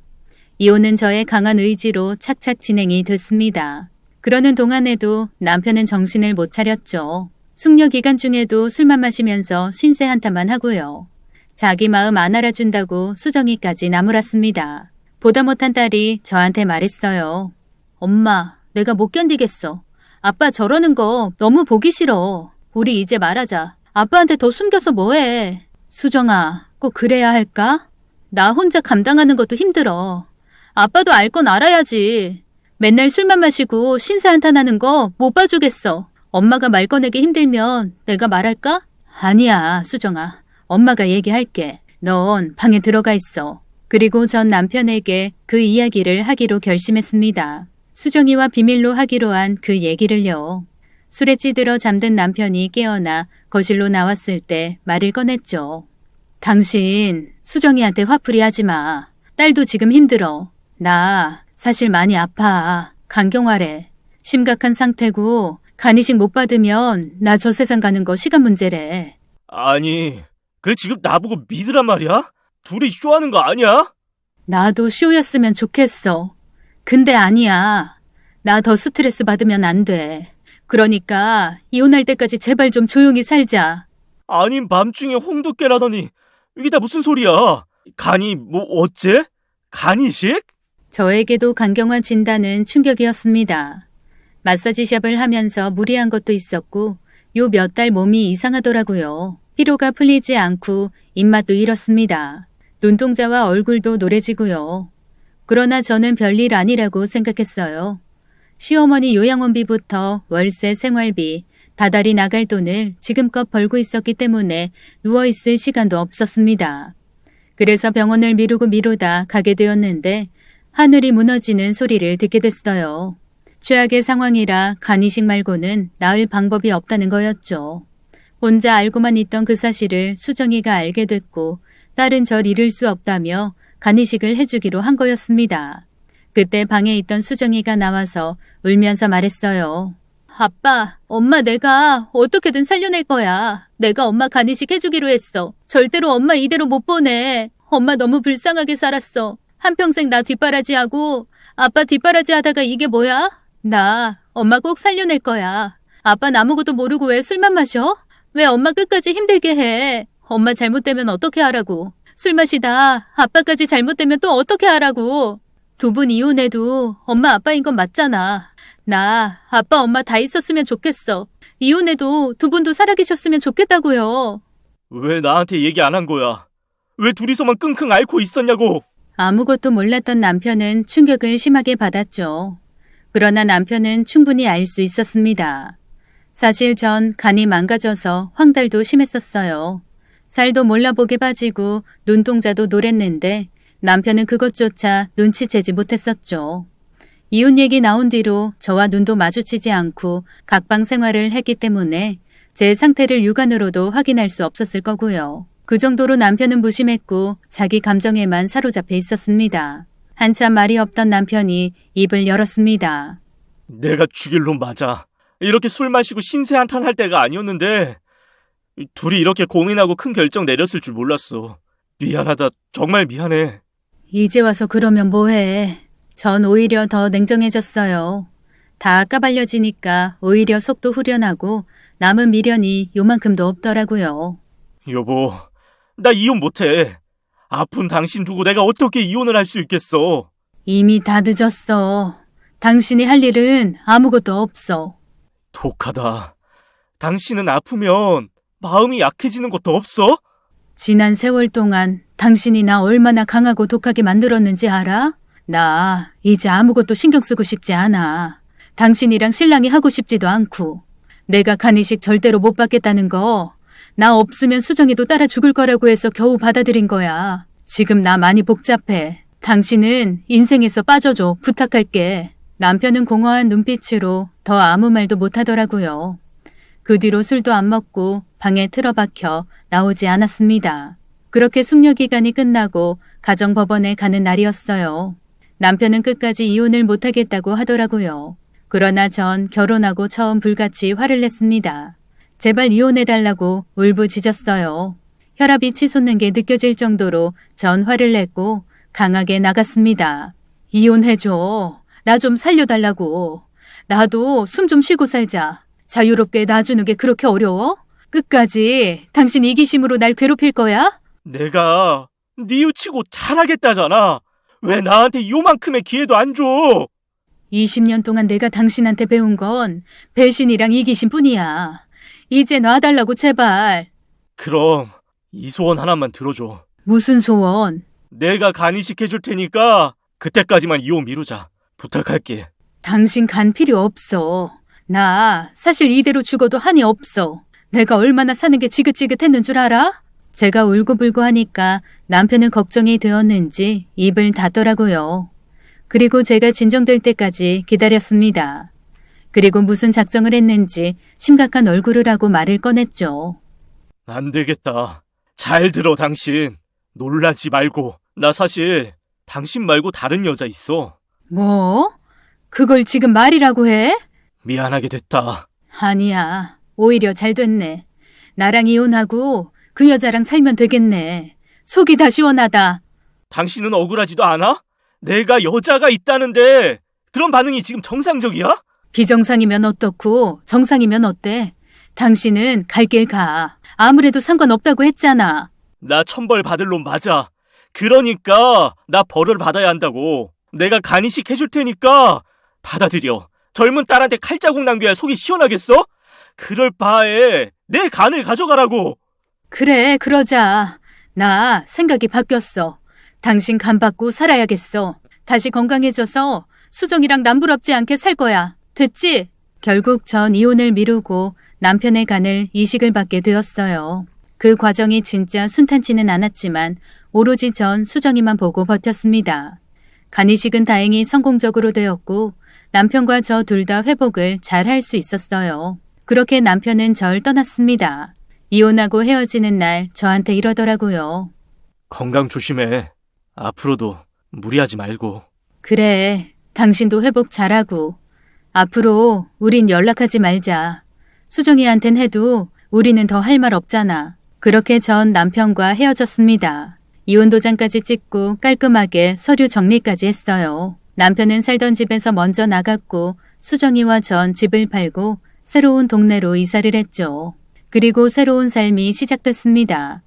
이혼은 저의 강한 의지로 착착 진행이 됐습니다. 그러는 동안에도 남편은 정신을 못 차렸죠. 숙녀 기간 중에도 술만 마시면서 신세 한탄만 하고요. 자기 마음 안 알아준다고 수정이까지 나무랐습니다. 보다 못한 딸이 저한테 말했어요. 엄마, 내가 못 견디겠어. 아빠 저러는 거 너무 보기 싫어. 우리 이제 말하자. 아빠한테 더 숨겨서 뭐해. 수정아, 꼭 그래야 할까? 나 혼자 감당하는 것도 힘들어. 아빠도 알 건 알아야지. 맨날 술만 마시고 신세 한탄하는 거 못 봐주겠어. 엄마가 말 꺼내기 힘들면 내가 말할까? 아니야, 수정아. 엄마가 얘기할게. 넌 방에 들어가 있어. 그리고 전 남편에게 그 이야기를 하기로 결심했습니다. 수정이와 비밀로 하기로 한 그 얘기를요. 술에 찌들어 잠든 남편이 깨어나 거실로 나왔을 때 말을 꺼냈죠. 당신 수정이한테 화풀이 하지 마. 딸도 지금 힘들어. 나 사실 많이 아파. 간경화래. 심각한 상태고 간이식 못 받으면 나 저 세상 가는 거 시간 문제래. 아니, 그래 지금 나보고 믿으란 말이야? 둘이 쇼하는 거 아니야? 나도 쇼였으면 좋겠어. 근데 아니야. 나 더 스트레스 받으면 안 돼. 그러니까 이혼할 때까지 제발 좀 조용히 살자. 아니 밤중에 홍도 깨라더니 이게 다 무슨 소리야? 간이 뭐 어째? 간이식? 저에게도 간경화 진단은 충격이었습니다. 마사지샵을 하면서 무리한 것도 있었고 요 몇 달 몸이 이상하더라고요. 피로가 풀리지 않고 입맛도 잃었습니다. 눈동자와 얼굴도 노래지고요. 그러나 저는 별일 아니라고 생각했어요. 시어머니 요양원비부터 월세 생활비, 다달이 나갈 돈을 지금껏 벌고 있었기 때문에 누워있을 시간도 없었습니다. 그래서 병원을 미루고 미루다 가게 되었는데 하늘이 무너지는 소리를 듣게 됐어요. 최악의 상황이라 간이식 말고는 나을 방법이 없다는 거였죠. 혼자 알고만 있던 그 사실을 수정이가 알게 됐고 딸은 절 잃을 수 없다며 간이식을 해주기로 한 거였습니다. 그때 방에 있던 수정이가 나와서 울면서 말했어요. 아빠, 엄마 내가 어떻게든 살려낼 거야. 내가 엄마 간이식 해주기로 했어. 절대로 엄마 이대로 못 보내. 엄마 너무 불쌍하게 살았어. 한평생 나 뒷바라지하고 아빠 뒷바라지 하다가 이게 뭐야? 나 엄마 꼭 살려낼 거야. 아빠는 아무것도 모르고 왜 술만 마셔? 왜 엄마 끝까지 힘들게 해? 엄마 잘못되면 어떻게 하라고? 술 마시다 아빠까지 잘못되면 또 어떻게 하라고? 두 분 이혼해도 엄마 아빠인 건 맞잖아. 나 아빠 엄마 다 있었으면 좋겠어. 이혼해도 두 분도 살아계셨으면 좋겠다고요. 왜 나한테 얘기 안 한 거야? 왜 둘이서만 끙끙 앓고 있었냐고? 아무것도 몰랐던 남편은 충격을 심하게 받았죠. 그러나 남편은 충분히 알 수 있었습니다. 사실 전 간이 망가져서 황달도 심했었어요. 살도 몰라보게 빠지고 눈동자도 노랬는데 남편은 그것조차 눈치채지 못했었죠. 이혼 얘기 나온 뒤로 저와 눈도 마주치지 않고 각방 생활을 했기 때문에 제 상태를 육안으로도 확인할 수 없었을 거고요. 그 정도로 남편은 무심했고 자기 감정에만 사로잡혀 있었습니다. 한참 말이 없던 남편이 입을 열었습니다. 내가 죽일 놈 맞아. 이렇게 술 마시고 신세 한탄할 때가 아니었는데 둘이 이렇게 고민하고 큰 결정 내렸을 줄 몰랐어. 미안하다. 정말 미안해. 이제 와서 그러면 뭐해. 전 오히려 더 냉정해졌어요. 다 까발려지니까 오히려 속도 후련하고 남은 미련이 요만큼도 없더라고요. 여보, 나 이혼 못해. 아픈 당신 두고 내가 어떻게 이혼을 할 수 있겠어. 이미 다 늦었어. 당신이 할 일은 아무것도 없어. 독하다. 당신은 아프면 마음이 약해지는 것도 없어? 지난 세월 동안 당신이 나 얼마나 강하고 독하게 만들었는지 알아? 나 이제 아무것도 신경 쓰고 싶지 않아. 당신이랑 신랑이 하고 싶지도 않고. 내가 간이식 절대로 못 받겠다는 거 나 없으면 수정이도 따라 죽을 거라고 해서 겨우 받아들인 거야. 지금 나 많이 복잡해. 당신은 인생에서 빠져줘. 부탁할게. 남편은 공허한 눈빛으로 더 아무 말도 못하더라고요. 그 뒤로 술도 안 먹고 방에 틀어박혀 나오지 않았습니다. 그렇게 숙려 기간이 끝나고 가정법원에 가는 날이었어요. 남편은 끝까지 이혼을 못하겠다고 하더라고요. 그러나 전 결혼하고 처음 불같이 화를 냈습니다. 제발 이혼해달라고 울부짖었어요. 혈압이 치솟는 게 느껴질 정도로 전 화를 냈고 강하게 나갔습니다. 이혼해줘. 나 좀 살려달라고. 나도 숨 좀 쉬고 살자. 자유롭게 놔주는 게 그렇게 어려워? 끝까지 당신 이기심으로 날 괴롭힐 거야? 내가 뉘우치고 잘하겠다잖아. 왜 나한테 요만큼의 기회도 안 줘? 20년 동안 내가 당신한테 배운 건 배신이랑 이기심 뿐이야. 이제 놔달라고 제발. 그럼 이 소원 하나만 들어줘. 무슨 소원? 내가 간이식해줄 테니까 그때까지만 이혼 미루자. 부탁할게. 당신 간 필요 없어. 나 사실 이대로 죽어도 한이 없어. 내가 얼마나 사는 게 지긋지긋했는 줄 알아? 제가 울고불고 하니까 남편은 걱정이 되었는지 입을 닫더라고요. 그리고 제가 진정될 때까지 기다렸습니다. 그리고 무슨 작정을 했는지 심각한 얼굴을 하고 말을 꺼냈죠. 안 되겠다. 잘 들어, 당신. 놀라지 말고. 나 사실 당신 말고 다른 여자 있어. 뭐? 그걸 지금 말이라고 해? 미안하게 됐다. 아니야. 오히려 잘 됐네. 나랑 이혼하고 그 여자랑 살면 되겠네. 속이 다 시원하다. 당신은 억울하지도 않아? 내가 여자가 있다는데 그런 반응이 지금 정상적이야? 비정상이면 어떻고 정상이면 어때? 당신은 갈 길 가. 아무래도 상관없다고 했잖아. 나 천벌 받을 놈 맞아. 그러니까 나 벌을 받아야 한다고. 내가 간이식 해줄 테니까 받아들여. 젊은 딸한테 칼자국 남겨야 속이 시원하겠어? 그럴 바에 내 간을 가져가라고. 그래, 그러자. 나 생각이 바뀌었어. 당신 간 받고 살아야겠어. 다시 건강해져서 수정이랑 남부럽지 않게 살 거야. 됐지? 결국 전 이혼을 미루고 남편의 간을 이식을 받게 되었어요. 그 과정이 진짜 순탄치는 않았지만 오로지 전 수정이만 보고 버텼습니다. 간이식은 다행히 성공적으로 되었고 남편과 저 둘 다 회복을 잘 할 수 있었어요. 그렇게 남편은 절 떠났습니다. 이혼하고 헤어지는 날 저한테 이러더라고요. 건강 조심해. 앞으로도 무리하지 말고. 그래, 당신도 회복 잘하고. 앞으로 우린 연락하지 말자. 수정이한텐 해도 우리는 더 할 말 없잖아. 그렇게 전 남편과 헤어졌습니다. 이혼 도장까지 찍고 깔끔하게 서류 정리까지 했어요. 남편은 살던 집에서 먼저 나갔고 수정이와 전 집을 팔고 새로운 동네로 이사를 했죠. 그리고 새로운 삶이 시작됐습니다.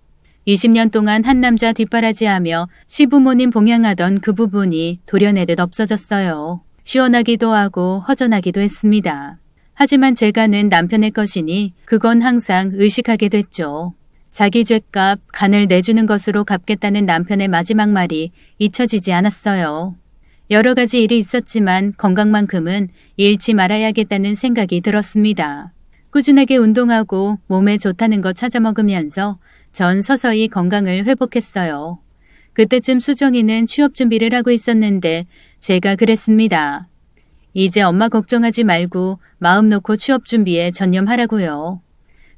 20년 동안 한 남자 뒷바라지하며 시부모님 봉양하던 그 부분이 도려내듯 없어졌어요. 시원하기도 하고 허전하기도 했습니다. 하지만 제가는 남편의 것이니 그건 항상 의식하게 됐죠. 자기 죗값 간을 내주는 것으로 갚겠다는 남편의 마지막 말이 잊혀지지 않았어요. 여러 가지 일이 있었지만 건강만큼은 잃지 말아야겠다는 생각이 들었습니다. 꾸준하게 운동하고 몸에 좋다는 거 찾아 먹으면서 전 서서히 건강을 회복했어요. 그때쯤 수정이는 취업 준비를 하고 있었는데 제가 그랬습니다. 이제 엄마 걱정하지 말고 마음 놓고 취업 준비에 전념하라고요.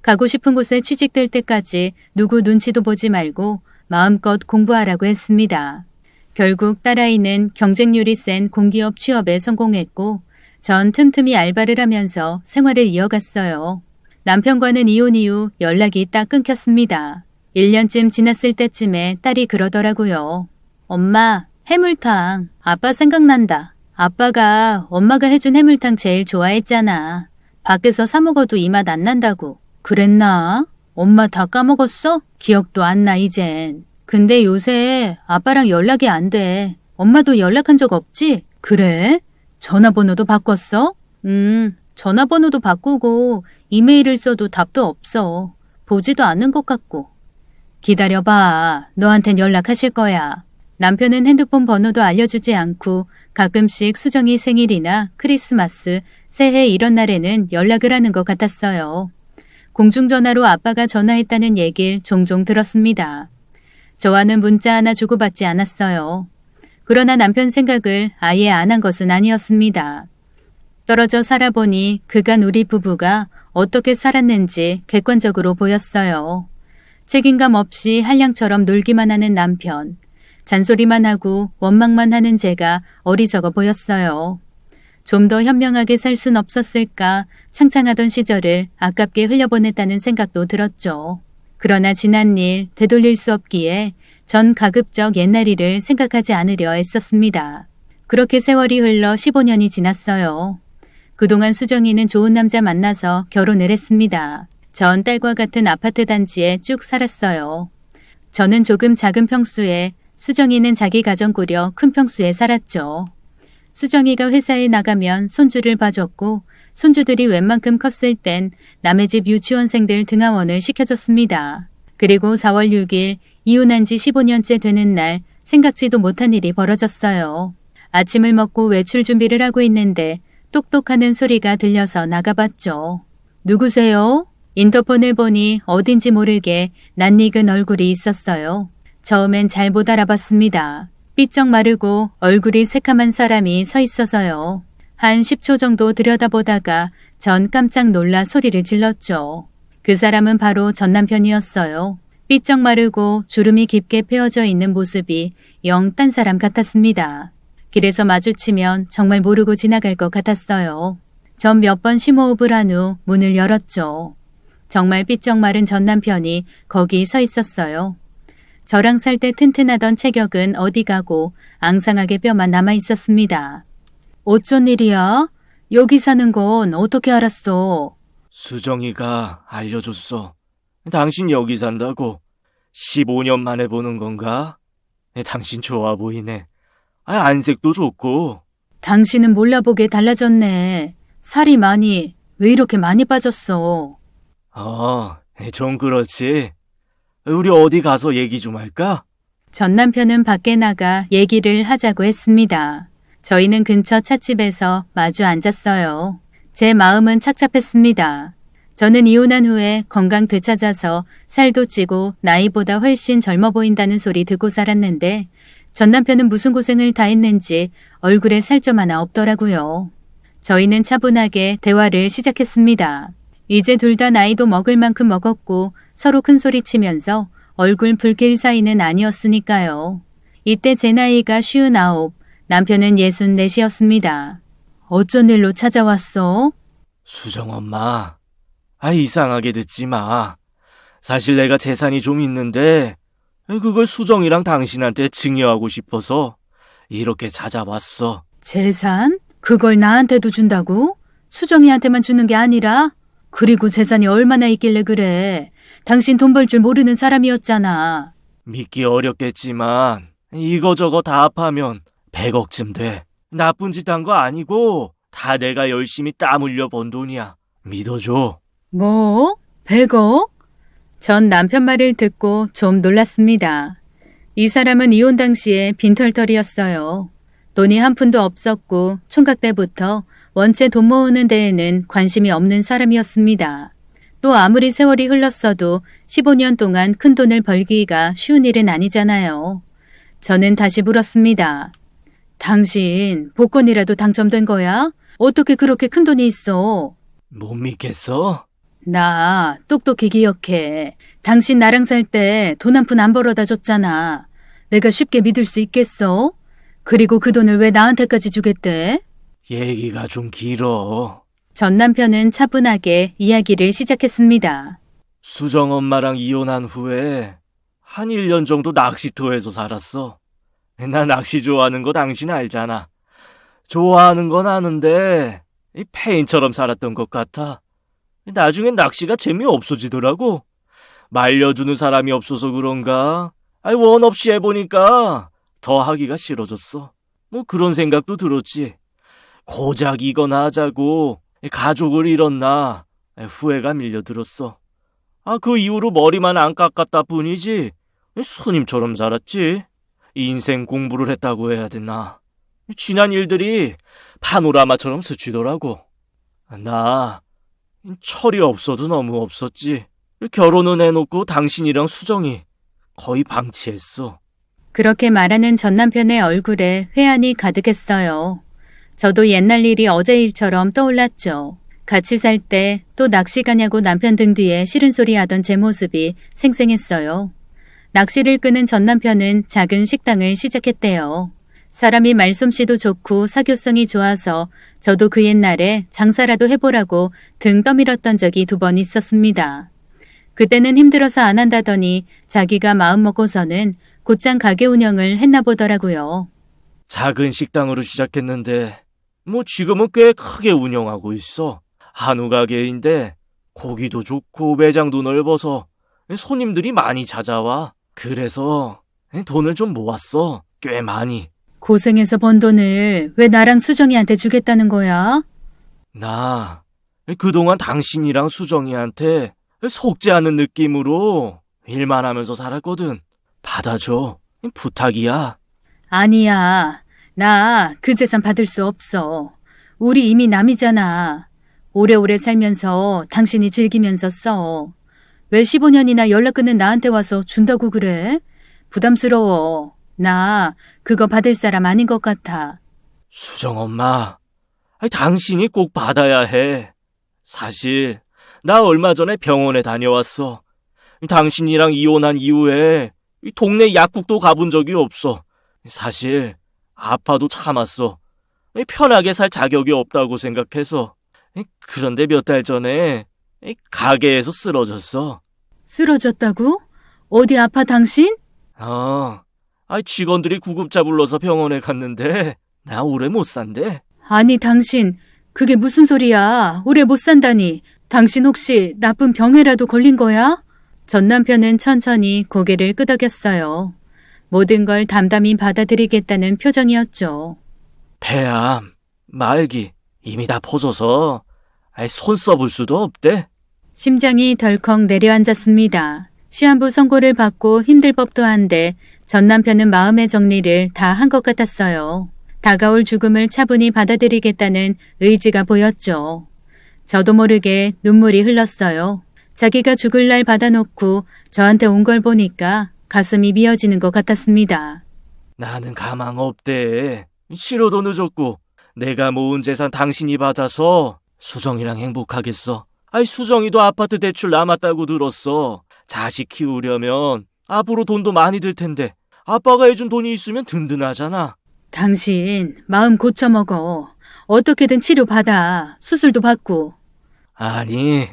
가고 싶은 곳에 취직될 때까지 누구 눈치도 보지 말고 마음껏 공부하라고 했습니다. 결국 딸아이는 경쟁률이 센 공기업 취업에 성공했고 전 틈틈이 알바를 하면서 생활을 이어갔어요. 남편과는 이혼 이후 연락이 딱 끊겼습니다. 1년쯤 지났을 때쯤에 딸이 그러더라고요. 엄마, 해물탕. 아빠 생각난다. 아빠가 엄마가 해준 해물탕 제일 좋아했잖아. 밖에서 사 먹어도 이 맛 안 난다고. 그랬나? 엄마 다 까먹었어? 기억도 안 나 이젠. 근데 요새 아빠랑 연락이 안 돼. 엄마도 연락한 적 없지? 그래? 전화번호도 바꿨어? 전화번호도 바꾸고 이메일을 써도 답도 없어. 보지도 않는 것 같고. 기다려봐. 너한텐 연락하실 거야. 남편은 핸드폰 번호도 알려주지 않고 가끔씩 수정이 생일이나 크리스마스, 새해 이런 날에는 연락을 하는 것 같았어요. 공중전화로 아빠가 전화했다는 얘기를 종종 들었습니다. 저와는 문자 하나 주고받지 않았어요. 그러나 남편 생각을 아예 안 한 것은 아니었습니다. 떨어져 살아보니 그간 우리 부부가 어떻게 살았는지 객관적으로 보였어요. 책임감 없이 한량처럼 놀기만 하는 남편, 잔소리만 하고 원망만 하는 제가 어리석어 보였어요. 좀 더 현명하게 살 순 없었을까 창창하던 시절을 아깝게 흘려보냈다는 생각도 들었죠. 그러나 지난 일 되돌릴 수 없기에 전 가급적 옛날 일을 생각하지 않으려 애썼습니다. 그렇게 세월이 흘러 15년이 지났어요. 그동안 수정이는 좋은 남자 만나서 결혼을 했습니다. 전 딸과 같은 아파트 단지에 쭉 살았어요. 저는 조금 작은 평수에, 수정이는 자기 가정 꾸려 큰 평수에 살았죠. 수정이가 회사에 나가면 손주를 봐줬고 손주들이 웬만큼 컸을 땐 남의 집 유치원생들 등하원을 시켜줬습니다. 그리고 4월 6일 이혼한 지 15년째 되는 날 생각지도 못한 일이 벌어졌어요. 아침을 먹고 외출 준비를 하고 있는데 똑똑하는 소리가 들려서 나가봤죠. 누구세요? 인터폰을 보니 어딘지 모르게 낯익은 얼굴이 있었어요. 처음엔 잘 못 알아봤습니다. 삐쩍 마르고 얼굴이 새카만 사람이 서 있어서요. 한 10초 정도 들여다보다가 전 깜짝 놀라 소리를 질렀죠. 그 사람은 바로 전 남편이었어요. 삐쩍 마르고 주름이 깊게 펴어져 있는 모습이 영 딴 사람 같았습니다. 길에서 마주치면 정말 모르고 지나갈 것 같았어요. 전 몇 번 심호흡을 한 후 문을 열었죠. 정말 삐쩍 마른 전 남편이 거기 서 있었어요. 저랑 살 때 튼튼하던 체격은 어디 가고 앙상하게 뼈만 남아 있었습니다. 어쩐 일이야? 여기 사는 건 어떻게 알았어? 수정이가 알려줬어. 당신 여기 산다고. 15년 만에 보는 건가? 당신 좋아 보이네. 안색도 좋고. 당신은 몰라보게 달라졌네. 살이 왜 이렇게 많이 빠졌어? 좀 그렇지. 우리 어디 가서 얘기 좀 할까? 전 남편은 밖에 나가 얘기를 하자고 했습니다. 저희는 근처 찻집에서 마주 앉았어요. 제 마음은 착잡했습니다. 저는 이혼한 후에 건강 되찾아서 살도 찌고 나이보다 훨씬 젊어 보인다는 소리 듣고 살았는데 전 남편은 무슨 고생을 다 했는지 얼굴에 살점 하나 없더라고요. 저희는 차분하게 대화를 시작했습니다. 이제 둘 다 나이도 먹을 만큼 먹었고 서로 큰 소리 치면서 얼굴 붉힐 사이는 아니었으니까요. 이때 제 나이가 59, 남편은 64이었습니다. 어쩐 일로 찾아왔어? 수정 엄마. 이상하게 듣지 마. 사실 내가 재산이 좀 있는데 그걸 수정이랑 당신한테 증여하고 싶어서 이렇게 찾아왔어. 재산? 그걸 나한테도 준다고? 수정이한테만 주는 게 아니라? 그리고 재산이 얼마나 있길래 그래? 당신 돈 벌 줄 모르는 사람이었잖아. 믿기 어렵겠지만 이거저거 다 합하면 100억쯤 돼. 나쁜 짓 한 거 아니고 다 내가 열심히 땀 흘려 번 돈이야. 믿어줘. 뭐? 100억? 전 남편 말을 듣고 좀 놀랐습니다. 이 사람은 이혼 당시에 빈털털이었어요. 돈이 한 푼도 없었고 총각 때부터 원체 돈 모으는 데에는 관심이 없는 사람이었습니다. 또 아무리 세월이 흘렀어도 15년 동안 큰 돈을 벌기가 쉬운 일은 아니잖아요. 저는 다시 물었습니다. 당신 복권이라도 당첨된 거야? 어떻게 그렇게 큰 돈이 있어? 못 믿겠어? 나 똑똑히 기억해. 당신 나랑 살 때 돈 한 푼 안 벌어다 줬잖아. 내가 쉽게 믿을 수 있겠어? 그리고 그 돈을 왜 나한테까지 주겠대? 얘기가 좀 길어. 전 남편은 차분하게 이야기를 시작했습니다. 수정 엄마랑 이혼한 후에 한 1년 정도 낚시터에서 살았어. 나 낚시 좋아하는 거 당신 알잖아. 좋아하는 건 아는데 페인처럼 살았던 것 같아. 나중엔 낚시가 재미없어지더라고. 말려주는 사람이 없어서 그런가? 원 없이 해보니까 더 하기가 싫어졌어. 그런 생각도 들었지. 고작 이거나 하자고 가족을 잃었나 후회가 밀려들었어. 그 이후로 머리만 안 깎았다 뿐이지 스님처럼 살았지. 인생 공부를 했다고 해야 되나. 지난 일들이 파노라마처럼 스치더라고. 나 철이 없어도 너무 없었지. 결혼은 해놓고 당신이랑 수정이 거의 방치했어. 그렇게 말하는 전 남편의 얼굴에 회한이 가득했어요. 저도 옛날 일이 어제 일처럼 떠올랐죠. 같이 살 때 또 낚시 가냐고 남편 등 뒤에 싫은 소리 하던 제 모습이 생생했어요. 낚시를 끄는 전 남편은 작은 식당을 시작했대요. 사람이 말솜씨도 좋고 사교성이 좋아서 저도 그 옛날에 장사라도 해보라고 등 떠밀었던 적이 2번 있었습니다. 그때는 힘들어서 안 한다더니 자기가 마음 먹고서는 곧장 가게 운영을 했나 보더라고요. 작은 식당으로 시작했는데 뭐 지금은 꽤 크게 운영하고 있어. 한우 가게인데 고기도 좋고 매장도 넓어서 손님들이 많이 찾아와. 그래서 돈을 좀 모았어. 꽤 많이. 고생해서 번 돈을 왜 나랑 수정이한테 주겠다는 거야? 나 그동안 당신이랑 수정이한테 속지 않은 느낌으로 일만 하면서 살았거든. 받아줘. 부탁이야. 아니야. 나 그 재산 받을 수 없어. 우리 이미 남이잖아. 오래오래 살면서 당신이 즐기면서 써. 왜 15년이나 연락 끊는 나한테 와서 준다고 그래? 부담스러워. 나 그거 받을 사람 아닌 것 같아. 수정 엄마, 당신이 꼭 받아야 해. 사실 나 얼마 전에 병원에 다녀왔어. 당신이랑 이혼한 이후에 동네 약국도 가본 적이 없어. 사실 아파도 참았어. 편하게 살 자격이 없다고 생각해서. 그런데 몇 달 전에 가게에서 쓰러졌어. 쓰러졌다고? 어디 아파 당신? 직원들이 구급차 불러서 병원에 갔는데 나 오래 못 산대. 아니 당신 그게 무슨 소리야. 오래 못 산다니. 당신 혹시 나쁜 병에라도 걸린 거야? 전 남편은 천천히 고개를 끄덕였어요. 모든 걸 담담히 받아들이겠다는 표정이었죠. 폐암, 말기 이미 다 퍼져서 손 써볼 수도 없대. 심장이 덜컥 내려앉았습니다. 시한부 선고를 받고 힘들 법도 한데 전 남편은 마음의 정리를 다 한 것 같았어요. 다가올 죽음을 차분히 받아들이겠다는 의지가 보였죠. 저도 모르게 눈물이 흘렀어요. 자기가 죽을 날 받아놓고 저한테 온 걸 보니까 가슴이 미어지는 것 같았습니다. 나는 가망 없대. 치료도 늦었고 내가 모은 재산 당신이 받아서 수정이랑 행복하겠어. 수정이도 아파트 대출 남았다고 들었어. 자식 키우려면 앞으로 돈도 많이 들 텐데 아빠가 해준 돈이 있으면 든든하잖아. 당신 마음 고쳐먹어. 어떻게든 치료받아. 수술도 받고. 아니,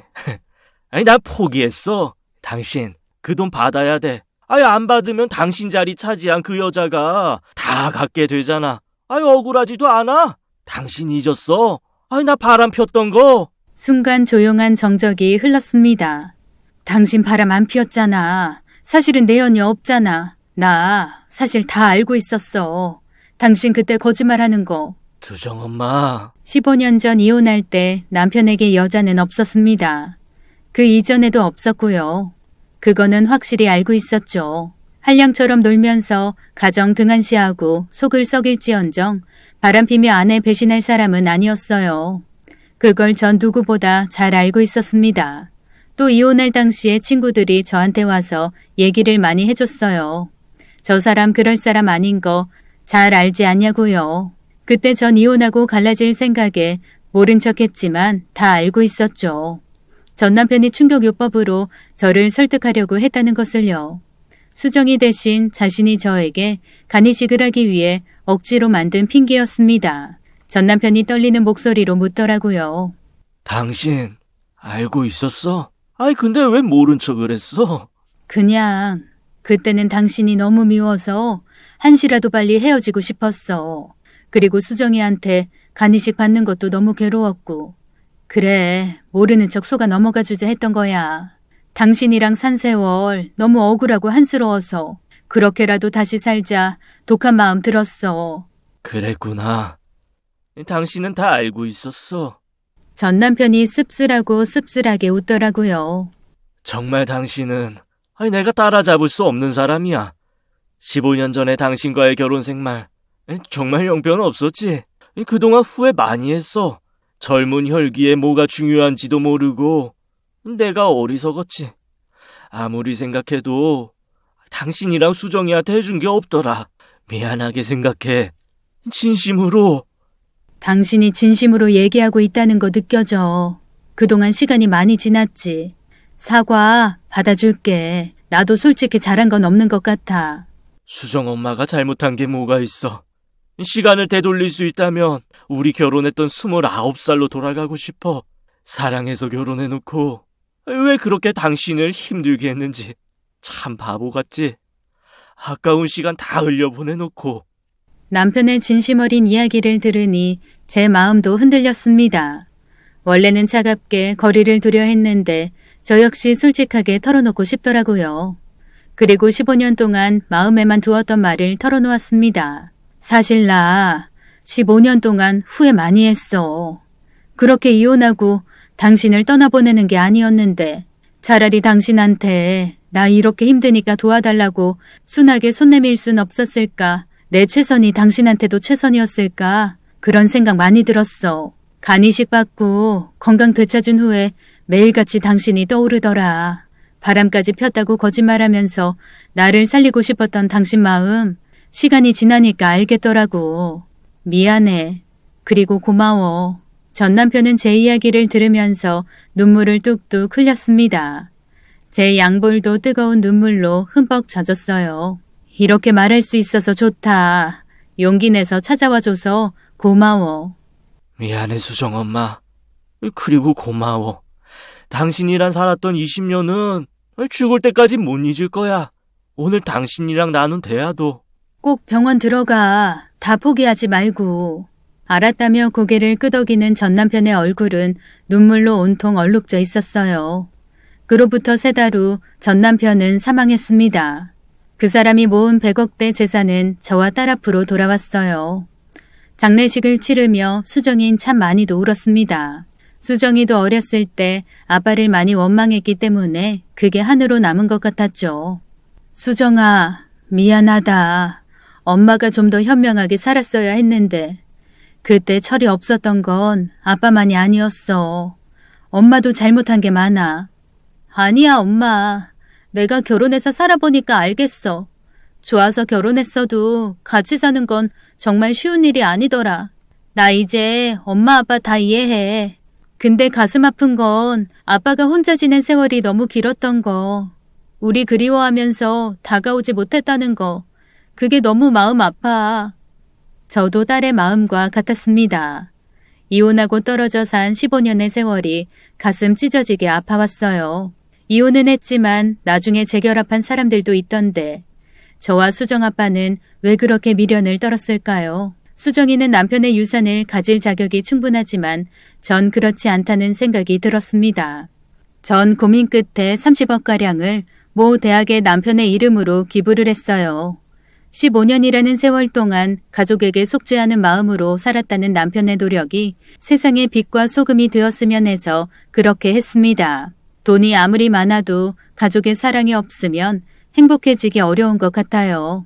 난 포기했어. 당신 그 돈 받아야 돼. 안 받으면 당신 자리 차지한 그 여자가 다 갖게 되잖아. 억울하지도 않아. 당신 잊었어. 나 바람 폈던 거. 순간 조용한 정적이 흘렀습니다. 당신 바람 안 피웠잖아. 사실은 내 연이 없잖아. 나 사실 다 알고 있었어. 당신 그때 거짓말하는 거. 수정 엄마. 15년 전 이혼할 때 남편에게 여자는 없었습니다. 그 이전에도 없었고요. 그거는 확실히 알고 있었죠. 한량처럼 놀면서 가정 등한시하고 속을 썩일지언정 바람피며 아내 배신할 사람은 아니었어요. 그걸 전 누구보다 잘 알고 있었습니다. 또 이혼할 당시에 친구들이 저한테 와서 얘기를 많이 해줬어요. 저 사람 그럴 사람 아닌 거 잘 알지 않냐고요. 그때 전 이혼하고 갈라질 생각에 모른 척했지만 다 알고 있었죠. 전 남편이 충격요법으로 저를 설득하려고 했다는 것을요. 수정이 대신 자신이 저에게 간이식을 하기 위해 억지로 만든 핑계였습니다. 전 남편이 떨리는 목소리로 묻더라고요. 당신 알고 있었어? 근데 왜 모른 척을 했어? 그냥 그때는 당신이 너무 미워서 한시라도 빨리 헤어지고 싶었어. 그리고 수정이한테 간이식 받는 것도 너무 괴로웠고. 그래, 모르는 척 속아 넘어가 주자 했던 거야. 당신이랑 산 세월 너무 억울하고 한스러워서 그렇게라도 다시 살자 독한 마음 들었어. 그랬구나. 당신은 다 알고 있었어. 전 남편이 씁쓸하고 씁쓸하게 웃더라고요. 정말 당신은 내가 따라잡을 수 없는 사람이야. 15년 전에 당신과의 결혼 생활 정말 형편 없었지. 그동안 후회 많이 했어. 젊은 혈기에 뭐가 중요한지도 모르고 내가 어리석었지. 아무리 생각해도 당신이랑 수정이한테 해준 게 없더라. 미안하게 생각해. 진심으로. 당신이 진심으로 얘기하고 있다는 거 느껴져. 그동안 시간이 많이 지났지. 사과 받아줄게. 나도 솔직히 잘한 건 없는 것 같아. 수정 엄마가 잘못한 게 뭐가 있어. 시간을 되돌릴 수 있다면 우리 결혼했던 29살로 돌아가고 싶어. 사랑해서 결혼해놓고 왜 그렇게 당신을 힘들게 했는지 참 바보 같지. 아까운 시간 다 흘려보내놓고. 남편의 진심 어린 이야기를 들으니 제 마음도 흔들렸습니다. 원래는 차갑게 거리를 두려 했는데 저 역시 솔직하게 털어놓고 싶더라고요. 그리고 15년 동안 마음에만 두었던 말을 털어놓았습니다. 사실 나 15년 동안 후회 많이 했어. 그렇게 이혼하고 당신을 떠나보내는 게 아니었는데 차라리 당신한테 나 이렇게 힘드니까 도와달라고 순하게 손 내밀 순 없었을까? 내 최선이 당신한테도 최선이었을까? 그런 생각 많이 들었어. 간 이식 받고 건강 되찾은 후에 매일같이 당신이 떠오르더라. 바람까지 폈다고 거짓말하면서 나를 살리고 싶었던 당신 마음 시간이 지나니까 알겠더라고. 미안해. 그리고 고마워. 전 남편은 제 이야기를 들으면서 눈물을 뚝뚝 흘렸습니다. 제 양볼도 뜨거운 눈물로 흠뻑 젖었어요. 이렇게 말할 수 있어서 좋다. 용기 내서 찾아와줘서 고마워. 미안해, 수정 엄마. 그리고 고마워. 당신이랑 살았던 20년은 죽을 때까지 못 잊을 거야. 오늘 당신이랑 나눈 대화도. 꼭 병원 들어가. 다 포기하지 말고. 알았다며 고개를 끄덕이는 전 남편의 얼굴은 눈물로 온통 얼룩져 있었어요. 그로부터 3달 후 전 남편은 사망했습니다. 그 사람이 모은 100억대 재산은 저와 딸 앞으로 돌아왔어요. 장례식을 치르며 수정이는 참 많이도 울었습니다. 수정이도 어렸을 때 아빠를 많이 원망했기 때문에 그게 한으로 남은 것 같았죠. 수정아, 미안하다. 엄마가 좀 더 현명하게 살았어야 했는데 그때 철이 없었던 건 아빠만이 아니었어. 엄마도 잘못한 게 많아. 아니야, 엄마. 내가 결혼해서 살아보니까 알겠어. 좋아서 결혼했어도 같이 사는 건 정말 쉬운 일이 아니더라. 나 이제 엄마 아빠 다 이해해. 근데 가슴 아픈 건 아빠가 혼자 지낸 세월이 너무 길었던 거. 우리 그리워하면서 다가오지 못했다는 거. 그게 너무 마음 아파. 저도 딸의 마음과 같았습니다. 이혼하고 떨어져 산 15년의 세월이 가슴 찢어지게 아파왔어요. 이혼은 했지만 나중에 재결합한 사람들도 있던데 저와 수정 아빠는 왜 그렇게 미련을 떨었을까요? 수정이는 남편의 유산을 가질 자격이 충분하지만 전 그렇지 않다는 생각이 들었습니다. 전 고민 끝에 30억가량을 모 대학의 남편의 이름으로 기부를 했어요. 15년이라는 세월 동안 가족에게 속죄하는 마음으로 살았다는 남편의 노력이 세상의 빛과 소금이 되었으면 해서 그렇게 했습니다. 돈이 아무리 많아도 가족의 사랑이 없으면 행복해지기 어려운 것 같아요.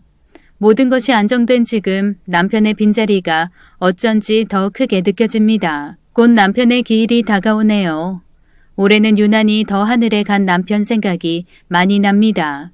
모든 것이 안정된 지금 남편의 빈자리가 어쩐지 더 크게 느껴집니다. 곧 남편의 기일이 다가오네요. 올해는 유난히 더 하늘에 간 남편 생각이 많이 납니다.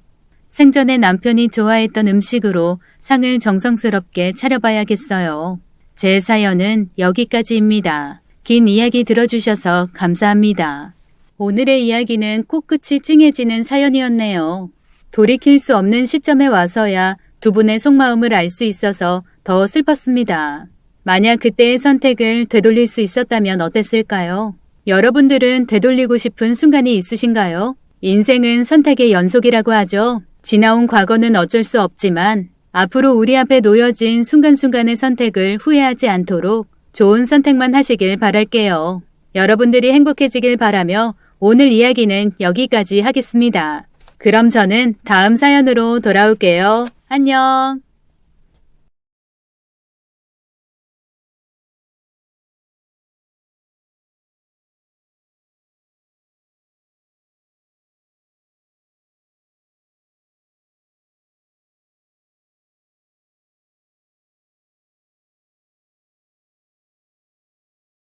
생전에 남편이 좋아했던 음식으로 상을 정성스럽게 차려봐야겠어요. 제 사연은 여기까지입니다. 긴 이야기 들어주셔서 감사합니다. 오늘의 이야기는 코끝이 찡해지는 사연이었네요. 돌이킬 수 없는 시점에 와서야 두 분의 속마음을 알 수 있어서 더 슬펐습니다. 만약 그때의 선택을 되돌릴 수 있었다면 어땠을까요? 여러분들은 되돌리고 싶은 순간이 있으신가요? 인생은 선택의 연속이라고 하죠. 지나온 과거는 어쩔 수 없지만 앞으로 우리 앞에 놓여진 순간순간의 선택을 후회하지 않도록 좋은 선택만 하시길 바랄게요. 여러분들이 행복해지길 바라며 오늘 이야기는 여기까지 하겠습니다. 그럼 저는 다음 사연으로 돌아올게요. 안녕.